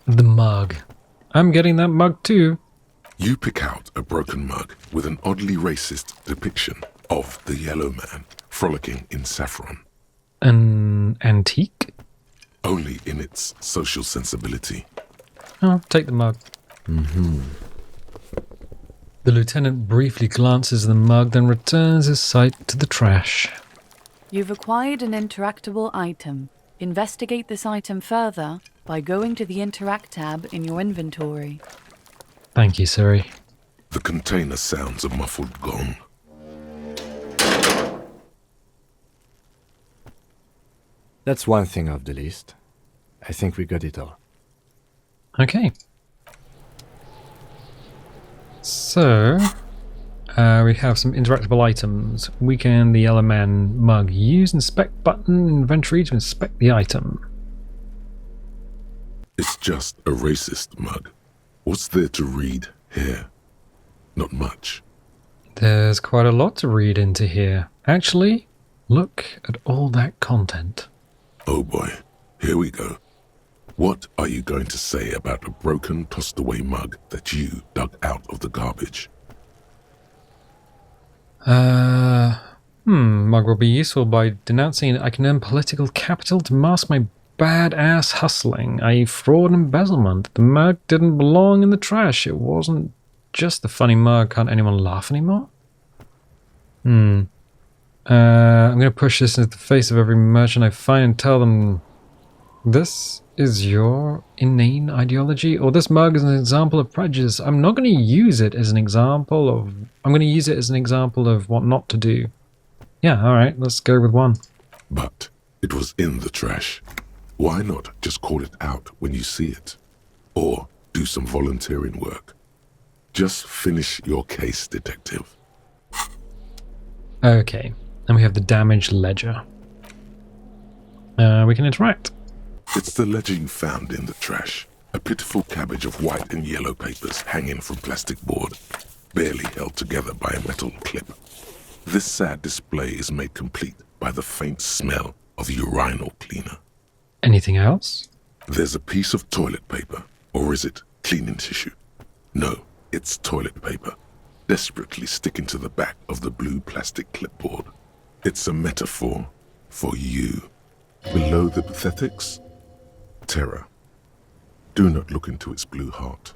The mug. I'm getting that mug too. You pick out a broken mug with an oddly racist depiction of the yellow man frolicking in saffron. An antique? Only in its social sensibility. Oh, take the mug. Mm-hmm. The lieutenant briefly glances at the mug, then returns his sight to the trash. You've acquired an interactable item. Investigate this item further by going to the Interact tab in your inventory. Thank you, Siri. The container sounds a muffled gong. That's one thing off the list. I think we got it all. Okay. So, we have some interactable items. Weaken the yellow man mug. Use inspect button in inventory to inspect the item. It's just a racist mug. What's there to read here? Not much. There's quite a lot to read into here. Actually, look at all that content. Oh boy, here we go. What are you going to say about a broken, tossed-away mug that you dug out of the garbage? Mug will be useful by denouncing I can earn political capital to mask my badass hustling, i.e. fraud and embezzlement. The mug didn't belong in the trash. It wasn't just a funny mug. Can't anyone laugh anymore? I'm going to push this into the face of every merchant I find and tell them this is your inane ideology, or this mug is an example of prejudice. I'm not going to use it as an example of... I'm going to use it as an example of what not to do. Yeah, alright, let's go with one. But it was in the trash. Why not just call it out when you see it? Or do some volunteering work? Just finish your case, detective. Okay, and we have the damage ledger. We can interact. It's the ledger you found in the trash. A pitiful cabbage of white and yellow papers hanging from plastic board, barely held together by a metal clip. This sad display is made complete by the faint smell of urinal cleaner. Anything else? There's a piece of toilet paper, or is it cleaning tissue? No, it's toilet paper, desperately sticking to the back of the blue plastic clipboard. It's a metaphor for you. Below the pathetics, terror. Do not look into its blue heart.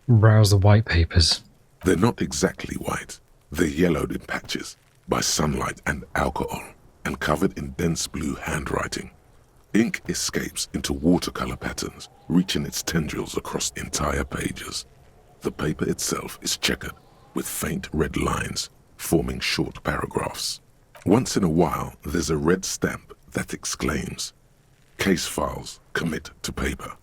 Browse the white papers. They're not exactly white. They're yellowed in patches by sunlight and alcohol, and covered in dense blue handwriting. Ink escapes into watercolor patterns, reaching its tendrils across entire pages. The paper itself is checkered with faint red lines, forming short paragraphs. Once in a while, there's a red stamp that exclaims, "Case files commit to paper."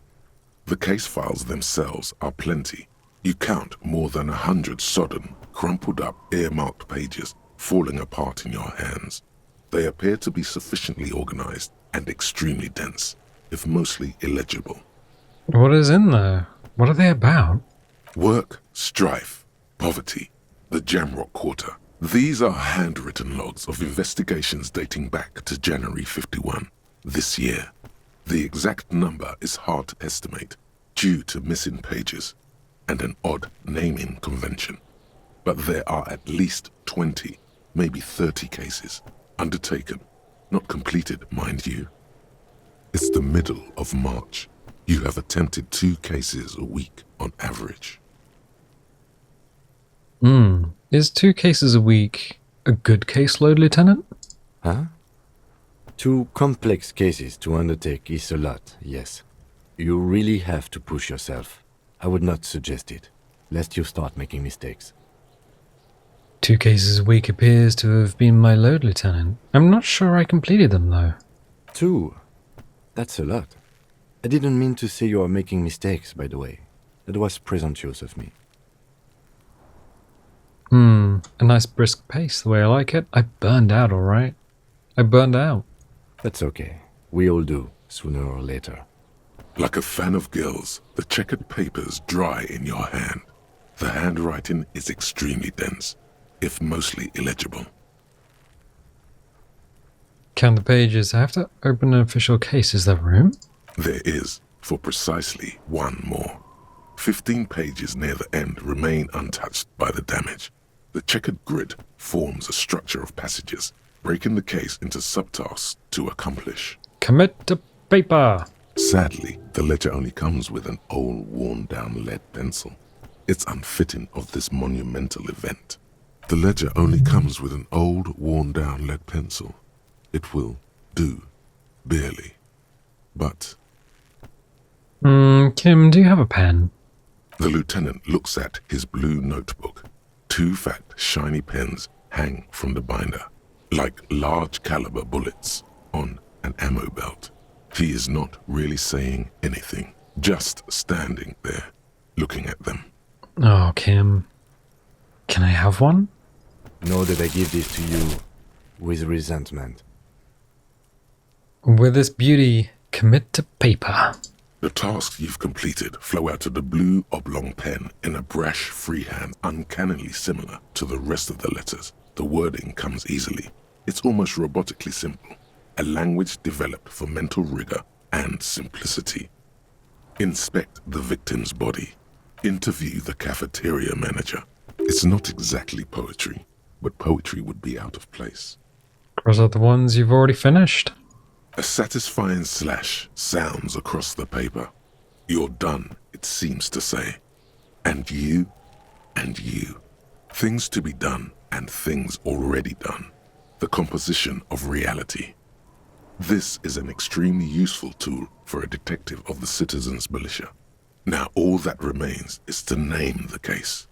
The case files themselves are plenty. You count more than 100 sodden, crumpled up, earmarked pages falling apart in your hands. They appear to be sufficiently organized and extremely dense, if mostly illegible. What is in there? What are they about? Work, strife, poverty, the Jamrock Quarter. These are handwritten logs of investigations dating back to January 51, this year. The exact number is hard to estimate due to missing pages and an odd naming convention. But there are at least 20, maybe 30 cases undertaken, not completed, mind you. It's the middle of March. You have attempted 2 cases a week on average. Is 2 cases a week a good caseload, Lieutenant? Huh? 2 complex cases to undertake is a lot, yes. You really have to push yourself. I would not suggest it, lest you start making mistakes. 2 cases a week appears to have been my load, Lieutenant. I'm not sure I completed them, though. 2? That's a lot. I didn't mean to say you are making mistakes, by the way. That was presumptuous of me. A nice brisk pace, the way I like it. I burned out, alright. I burned out. That's okay. We all do, sooner or later. Like a fan of gills, the checkered papers dry in your hand. The handwriting is extremely dense, if mostly illegible. Count the pages. I have to open an official case. Is there room? There is, for precisely 1 more. 15 pages near the end remain untouched by the damage. The checkered grid forms a structure of passages, breaking the case into subtasks to accomplish. Commit to paper! Sadly, the ledger only comes with an old, worn-down lead pencil. It's unfitting of this monumental event. The ledger only comes with an old, worn-down lead pencil. It will do, barely. But... Kim, do you have a pen? The lieutenant looks at his blue notebook. 2 fat, shiny pens hang from the binder, like large-caliber bullets on an ammo belt. He is not really saying anything, just standing there, looking at them. Oh, Kim. Can I have one? Know that I give this to you with resentment. With this beauty, commit to paper. The tasks you've completed flow out of the blue oblong pen in a brash freehand uncannily similar to the rest of the letters. The wording comes easily. It's almost robotically simple, a language developed for mental rigor and simplicity. Inspect the victim's body. Interview the cafeteria manager. It's not exactly poetry, but poetry would be out of place. Cross out the ones you've already finished. A satisfying slash sounds across the paper. You're done, it seems to say. And you, and you. Things to be done and things already done. The composition of reality. This is an extremely useful tool for a detective of the citizens' militia. Now all that remains is to name the case.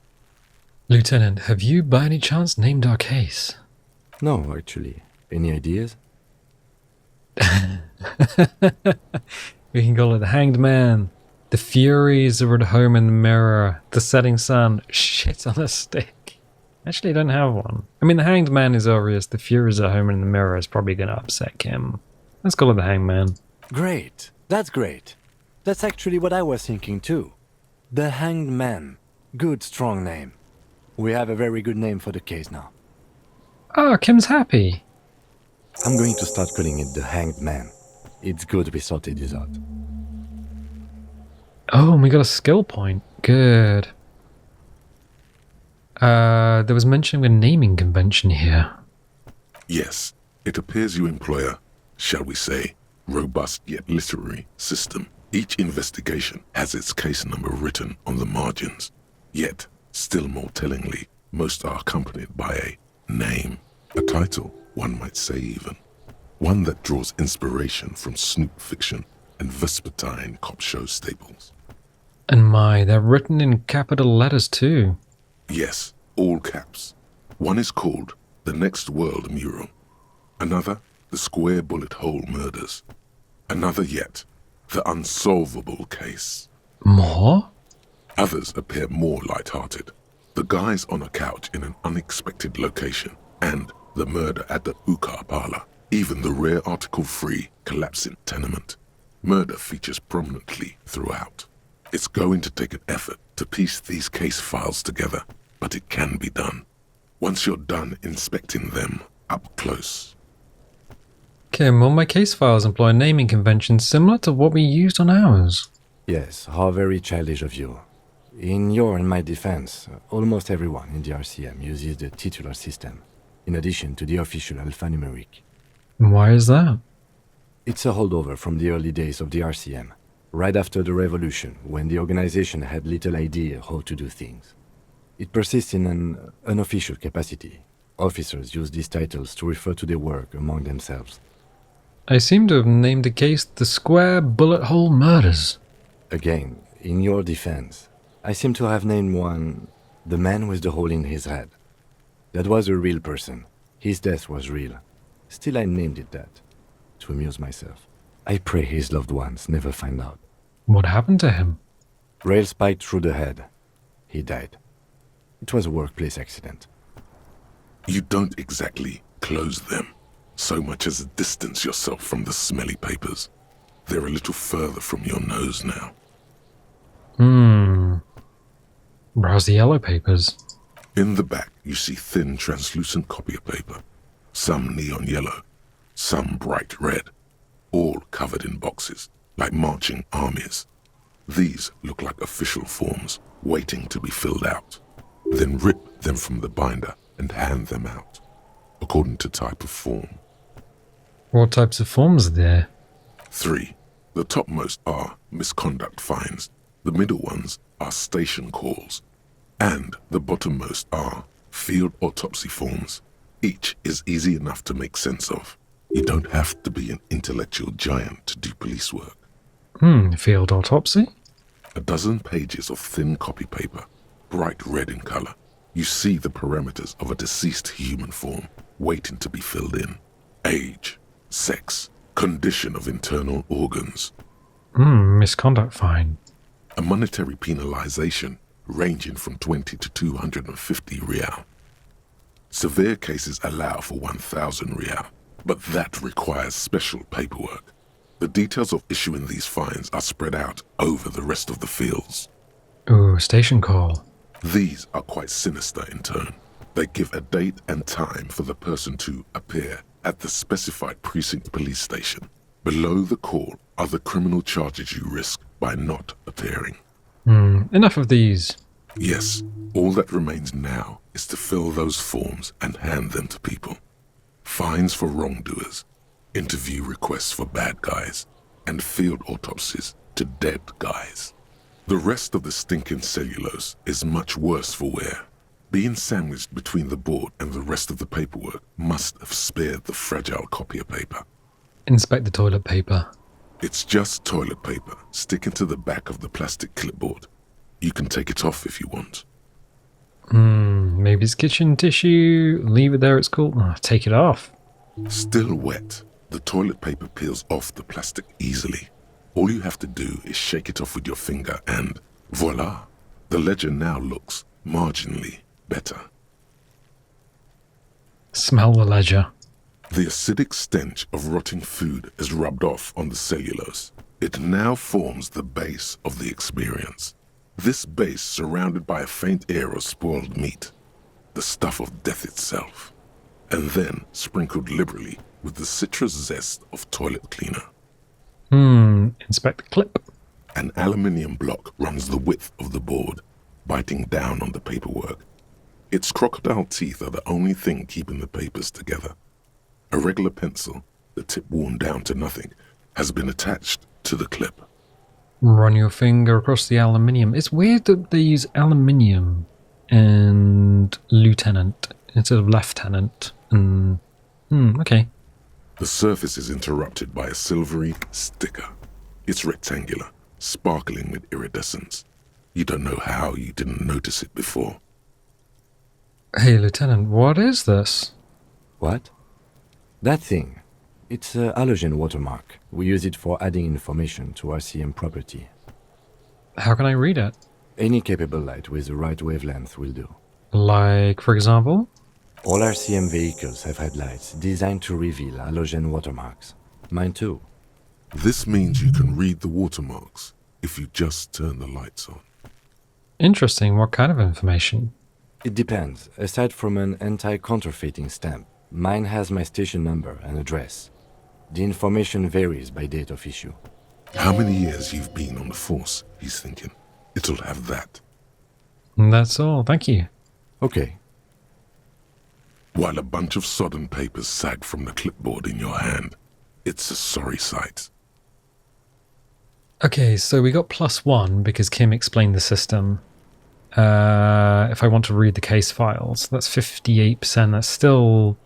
Lieutenant, have you by any chance named our case? No, actually. Any ideas? We can call it the Hanged Man. The Furies are at home in the mirror. The setting sun. Shit on a stick. Actually, I don't have one. I mean, the Hanged Man is obvious. The Furies at home in the mirror is probably going to upset Kim. Let's call it the Hanged Man. Great. That's great. That's actually what I was thinking too. The Hanged Man. Good, strong name. We have a very good name for the case now. Oh, Kim's happy. I'm going to start calling it the Hanged Man. It's good we sorted this out. Oh, and we got a skill point. Good. There was mention of a naming convention here. Yes, it appears you employ a, shall we say, robust yet literary system. Each investigation has its case number written on the margins. Yet, still more tellingly, most are accompanied by a name, a title, one might say even. One that draws inspiration from snoop fiction and vespertine cop show staples. And my, they're written in capital letters too. Yes, all caps. One is called The Next World Mural. Another, The Square Bullet Hole Murders. Another yet, The Unsolvable Case. More? Others appear more light-hearted. The guys on a couch in an unexpected location, and the murder at the Ukar parlor, even the rare article-free collapsing tenement. Murder features prominently throughout. It's going to take an effort to piece these case files together, but it can be done. Once you're done inspecting them up close. Kim, all my case files employ naming conventions similar to what we used on ours. Yes, how very childish of you. In your and my defense, almost everyone in the RCM uses the titular system, in addition to the official alphanumeric. Why is that? It's a holdover from the early days of the RCM, right after the revolution, when the organization had little idea how to do things. It persists in an unofficial capacity. Officers use these titles to refer to their work among themselves. I seem to have named the case the Square Bullet Hole Murders. Again, in your defense, I seem to have named one the man with the hole in his head. That was a real person. His death was real. Still, I named it that, to amuse myself. I pray his loved ones never find out. What happened to him? Rail spiked through the head. He died. It was a workplace accident. You don't exactly close them, so much as distance yourself from the smelly papers. They're a little further from your nose now. Browse the yellow papers. In the back, you see thin, translucent copy of paper. Some neon yellow, some bright red, all covered in boxes, like marching armies. These look like official forms, waiting to be filled out. Then rip them from the binder and hand them out, according to type of form. What types of forms are there? 3. The topmost are misconduct fines. The middle ones are station calls. And the bottommost are field autopsy forms. Each is easy enough to make sense of. You don't have to be an intellectual giant to do police work. Field autopsy? 12 pages of thin copy paper, bright red in color. You see the parameters of a deceased human form waiting to be filled in. Age, sex, condition of internal organs. Misconduct fine. A monetary penalization ranging from 20 to 250 real. Severe cases allow for 1,000 real, but that requires special paperwork. The details of issuing these fines are spread out over the rest of the fields. Ooh, station call. These are quite sinister in tone. They give a date and time for the person to appear at the specified precinct police station. Below the call are the criminal charges you risk by not appearing. Enough of these. Yes, all that remains now is to fill those forms and hand them to people. Fines for wrongdoers, interview requests for bad guys, and field autopsies to dead guys. The rest of the stinking cellulose is much worse for wear. Being sandwiched between the board and the rest of the paperwork must have spared the fragile copier paper. Inspect the toilet paper. It's just toilet paper sticking to the back of the plastic clipboard. You can take it off if you want. Maybe it's kitchen tissue. Leave it there, it's cool. Take it off. Still wet, the toilet paper peels off the plastic easily. All you have to do is shake it off with your finger and voila! The ledger now looks marginally better. Smell the ledger. The acidic stench of rotting food is rubbed off on the cellulose. It now forms the base of the experience. This base surrounded by a faint air of spoiled meat, the stuff of death itself, and then sprinkled liberally with the citrus zest of toilet cleaner. Inspect the clip. An aluminium block runs the width of the board, biting down on the paperwork. Its crocodile teeth are the only thing keeping the papers together. A regular pencil, the tip worn down to nothing, has been attached to the clip. Run your finger across the aluminium. It's weird that they use aluminium and lieutenant instead of lieutenant. Okay. The surface is interrupted by a silvery sticker. It's rectangular, sparkling with iridescence. You don't know how you didn't notice it before. Hey, Lieutenant, what is this? What? That thing. It's a halogen watermark. We use it for adding information to RCM property. How can I read it? Any capable light with the right wavelength will do. Like, for example? All RCM vehicles have headlights designed to reveal halogen watermarks. Mine too. This means you can read the watermarks if you just turn the lights on. Interesting. What kind of information? It depends. Aside from an anti-counterfeiting stamp, mine has my station number and address. The information varies by date of issue. How many years you've been on the force, he's thinking. It'll have that. That's all. Thank you. Okay. While a bunch of sodden papers sag from the clipboard in your hand, it's a sorry sight. Okay, so we got +1 because Kim explained the system. If I want to read the case files, that's 58%. That's still...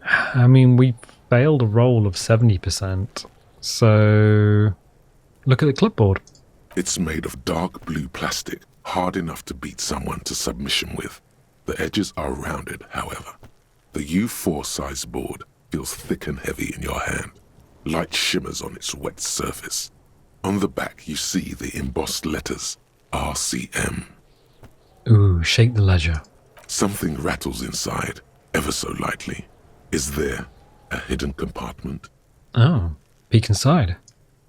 I mean, we failed a roll of 70%. So... look at the clipboard. It's made of dark blue plastic, hard enough to beat someone to submission with. The edges are rounded, however. The U4 size board feels thick and heavy in your hand. Light shimmers on its wet surface. On the back, you see the embossed letters, RCM. Ooh, shake the ledger. Something rattles inside, ever so lightly. Is there a hidden compartment? Oh, peek inside.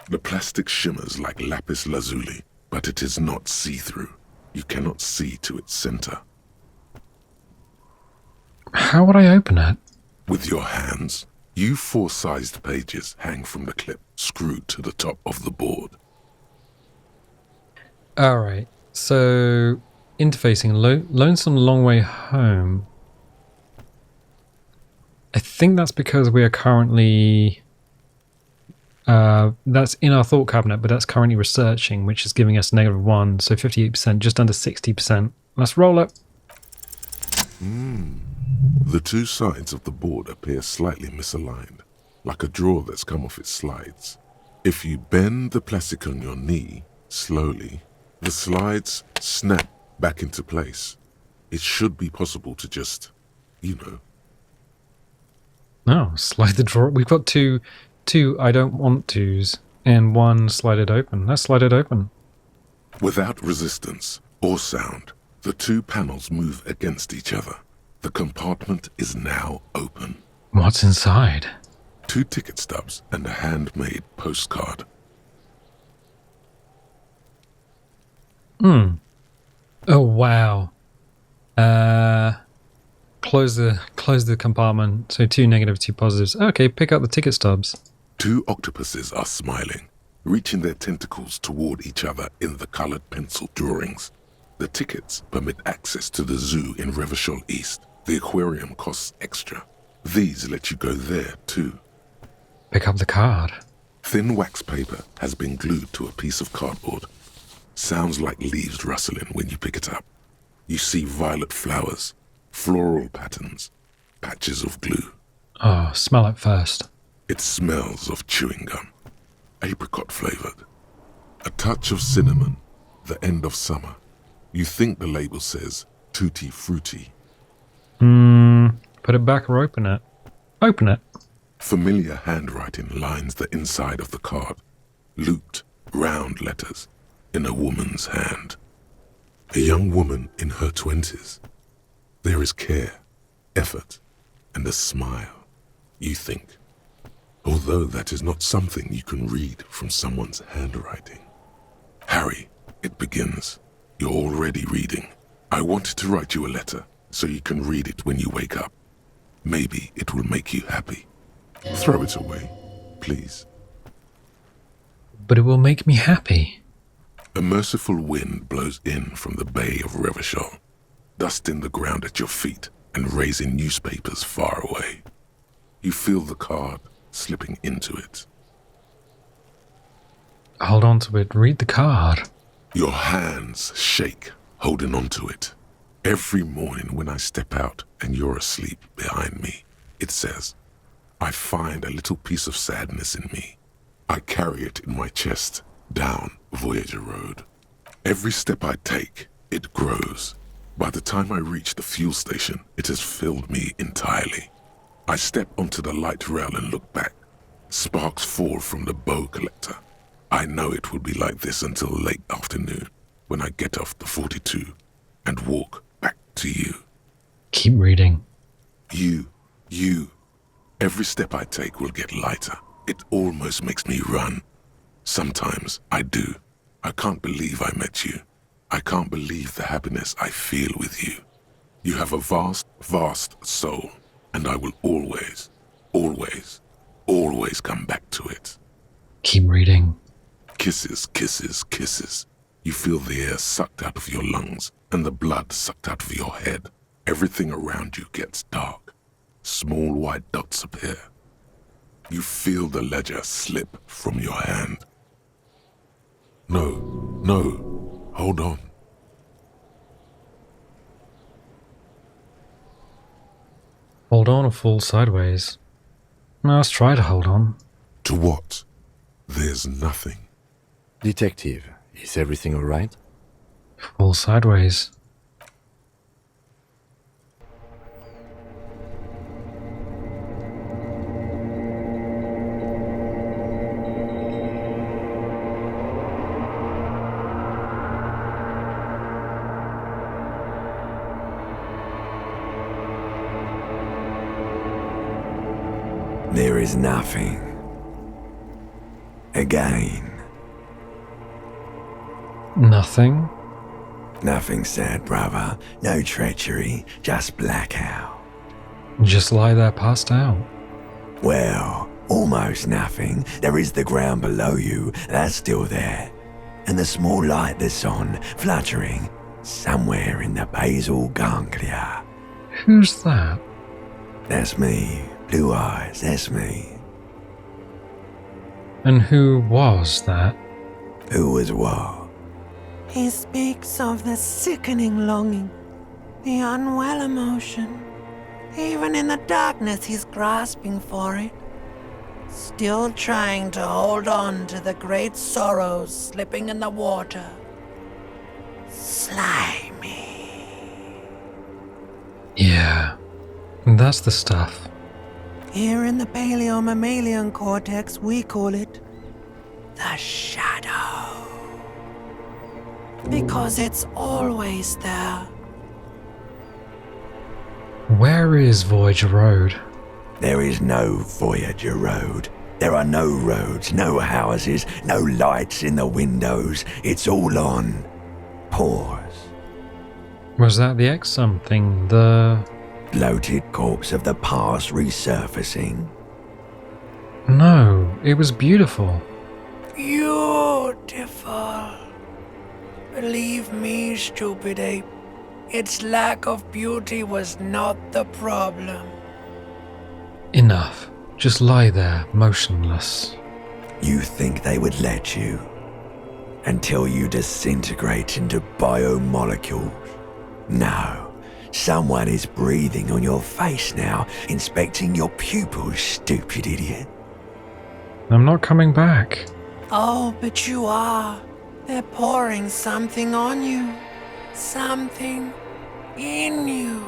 The plastic shimmers like lapis lazuli, but it is not see-through. You cannot see to its center. How would I open it? With your hands, U4-sized pages hang from the clip screwed to the top of the board. Alright, so interfacing Lonesome Long Way Home. I think that's because we are currently... that's in our thought cabinet, but that's currently researching, which is giving us -1, so 58%, just under 60%. Let's roll it. The two sides of the board appear slightly misaligned, like a drawer that's come off its slides. If you bend the plastic on your knee, slowly, the slides snap back into place. It should be possible to just, you know. Oh, slide the drawer. We've got two I don't want tos, and one slide it open. Let's slide it open. Without resistance or sound, the two panels move against each other. The compartment is now open. What's inside? 2 ticket stubs and a handmade postcard. Oh, wow. Close the compartment. So 2 negatives, 2 positives. Okay, pick up the ticket stubs. 2 octopuses are smiling, reaching their tentacles toward each other in the colored pencil drawings. The tickets permit access to the zoo in Revachol East. The aquarium costs extra. These let you go there, too. Pick up the card. Thin wax paper has been glued to a piece of cardboard. Sounds like leaves rustling when you pick it up. You see violet flowers, floral patterns, patches of glue. Oh, smell it first. It smells of chewing gum, apricot flavored. A touch of cinnamon, the end of summer. You think the label says tutti frutti. Put it back or open it. Open it. Familiar handwriting lines the inside of the card. Looped, round letters in a woman's hand. A young woman in her 20s. There is care, effort, and a smile, you think. Although that is not something you can read from someone's handwriting. Harry, it begins. You're already reading. I wanted to write you a letter so you can read it when you wake up. Maybe it will make you happy. Throw it away, please. But it will make me happy. A merciful wind blows in from the bay of Revachol, dusting the ground at your feet and raising newspapers far away. You feel the card slipping into it. Hold on to it. Read the card. Your hands shake, holding on to it. Every morning when I step out and you're asleep behind me, it says, I find a little piece of sadness in me. I carry it in my chest, down Voyager Road. Every step I take, it grows. By the time I reach the fuel station, it has filled me entirely. I step onto the light rail and look back. Sparks fall from the bow collector. I know it will be like this until late afternoon. when I get off the 42 and walk back to you. Keep reading. You. Every step I take will get lighter. It almost makes me run. Sometimes I do. I can't believe I met you. I can't believe the happiness I feel with you. You have a vast, vast soul, and I will always, always, always come back to it. Keep reading. Kisses, kisses, kisses. You feel the air sucked out of your lungs and the blood sucked out of your head. Everything around you gets dark. Small white dots appear. You feel the ledger slip from your hand. No, hold on. Hold on or fall sideways. Now let's try to hold on. To what? There's nothing. Detective, is everything all right? Fall sideways. There is nothing. Again. Nothing? Nothing sad, brother. No treachery, just blackout. Just lie there passed out. Well, almost nothing. There is the ground below you, that's still there. And the small light that's on, fluttering, somewhere in the basal ganglia. Who's that? That's me. Blue eyes, that's me. And who was that? Who was what? He speaks of the sickening longing, the unwell emotion. Even in the darkness, he's grasping for it. Still trying to hold on to the great sorrows slipping in the water. Slimy. Yeah, that's the stuff. Here in the paleo-mammalian cortex, we call it the shadow. Because it's always there. Where is Voyager Road? There is no Voyager Road. There are no roads, no houses, no lights in the windows. It's all on pause. Was that the X something? The... Bloated corpse of the past resurfacing. No, it was beautiful. Beautiful. Believe me, stupid ape, its lack of beauty was not the problem. Enough. Just lie there, motionless. You think they would let you? Until you disintegrate into biomolecules? No. Someone is breathing on your face now, inspecting your pupils, stupid idiot. I'm not coming back. Oh, but you are. They're pouring something on you. Something in you.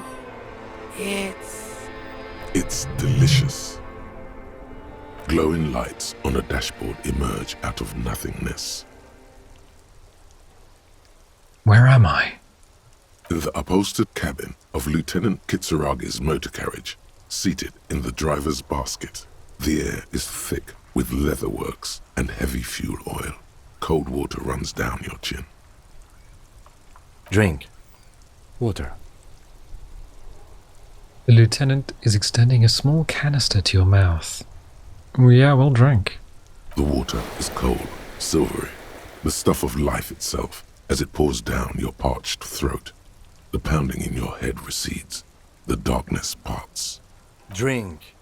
It's delicious. Glowing lights on a dashboard emerge out of nothingness. Where am I? In the upholstered cabin of Lieutenant Kitsuragi's motor carriage, seated in the driver's basket. The air is thick with leatherworks and heavy fuel oil. Cold water runs down your chin. Drink. Water. The lieutenant is extending a small canister to your mouth. Yeah, we'll drink. The water is cold, silvery, the stuff of life itself as it pours down your parched throat. The pounding in your head recedes. The darkness parts. Drink.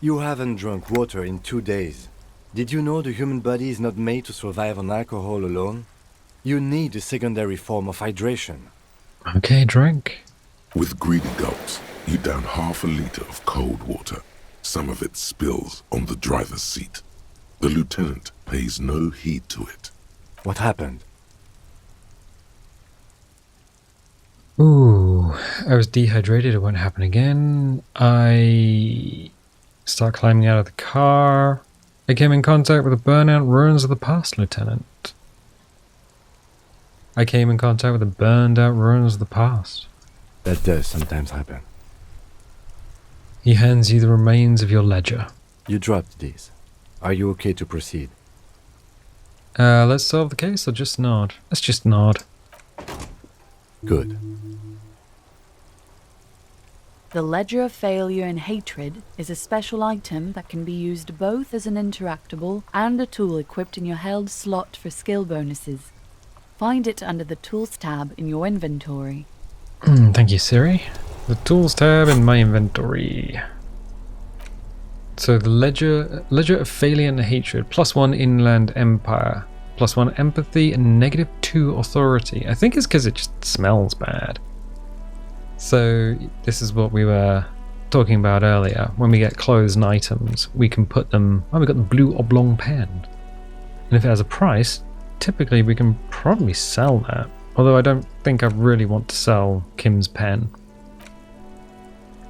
You haven't drunk water in 2 days. Did you know the human body is not made to survive on alcohol alone? You need a secondary form of hydration. Okay, drink. With greedy gulps, you down half a liter of cold water. Some of it spills on the driver's seat. The lieutenant pays no heed to it. What happened? Ooh, I was dehydrated. It won't happen again. I start climbing out of the car. I came in contact with the burnout ruins of the past, Lieutenant. I came in contact with the burned out ruins of the past. That does sometimes happen. He hands you the remains of your ledger. You dropped these. Are you okay to proceed? Let's solve the case or just nod? Let's just nod. Good. The Ledger of Failure and Hatred is a special item that can be used both as an interactable and a tool equipped in your held slot for skill bonuses. Find it under the Tools tab in your inventory. Thank you, Siri. The Tools tab in my inventory. So the Ledger of Failure and Hatred, +1 Inland Empire, +1 Empathy, and -2 Authority. I think it's because it just smells bad. So this is what we were talking about earlier. When we get clothes and items, we can put them... Oh, we got the blue oblong pen. And if it has a price, typically we can probably sell that. Although I don't think I really want to sell Kim's pen.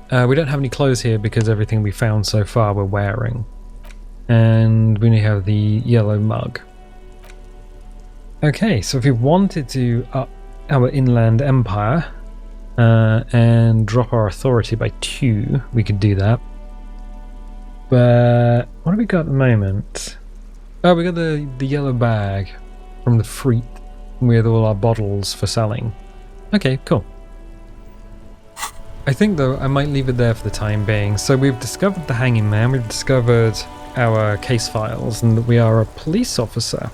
We don't have any clothes here because everything we found so far we're wearing. And we only have the yellow mug. Okay, so if we wanted to up our Inland Empire and drop our authority by 2, we could do that. But what have we got at the moment? Oh, we got the yellow bag from the Freet with all our bottles for selling. Okay, cool. I think though I might leave it there for the time being. So we've discovered the hanging man, we've discovered our case files, and that we are a police officer.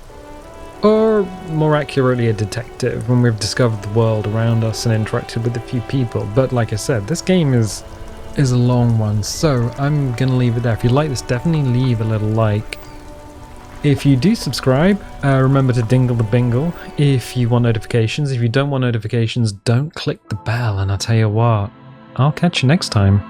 Or more accurately a detective, when we've discovered the world around us and interacted with a few people. But like I said, this game is a long one, so I'm gonna leave it there. If you like this, definitely leave a little like. If you do subscribe, remember to dingle the bingle if you want notifications. If you don't want notifications, don't click the bell, and I'll tell you what, I'll catch you next time.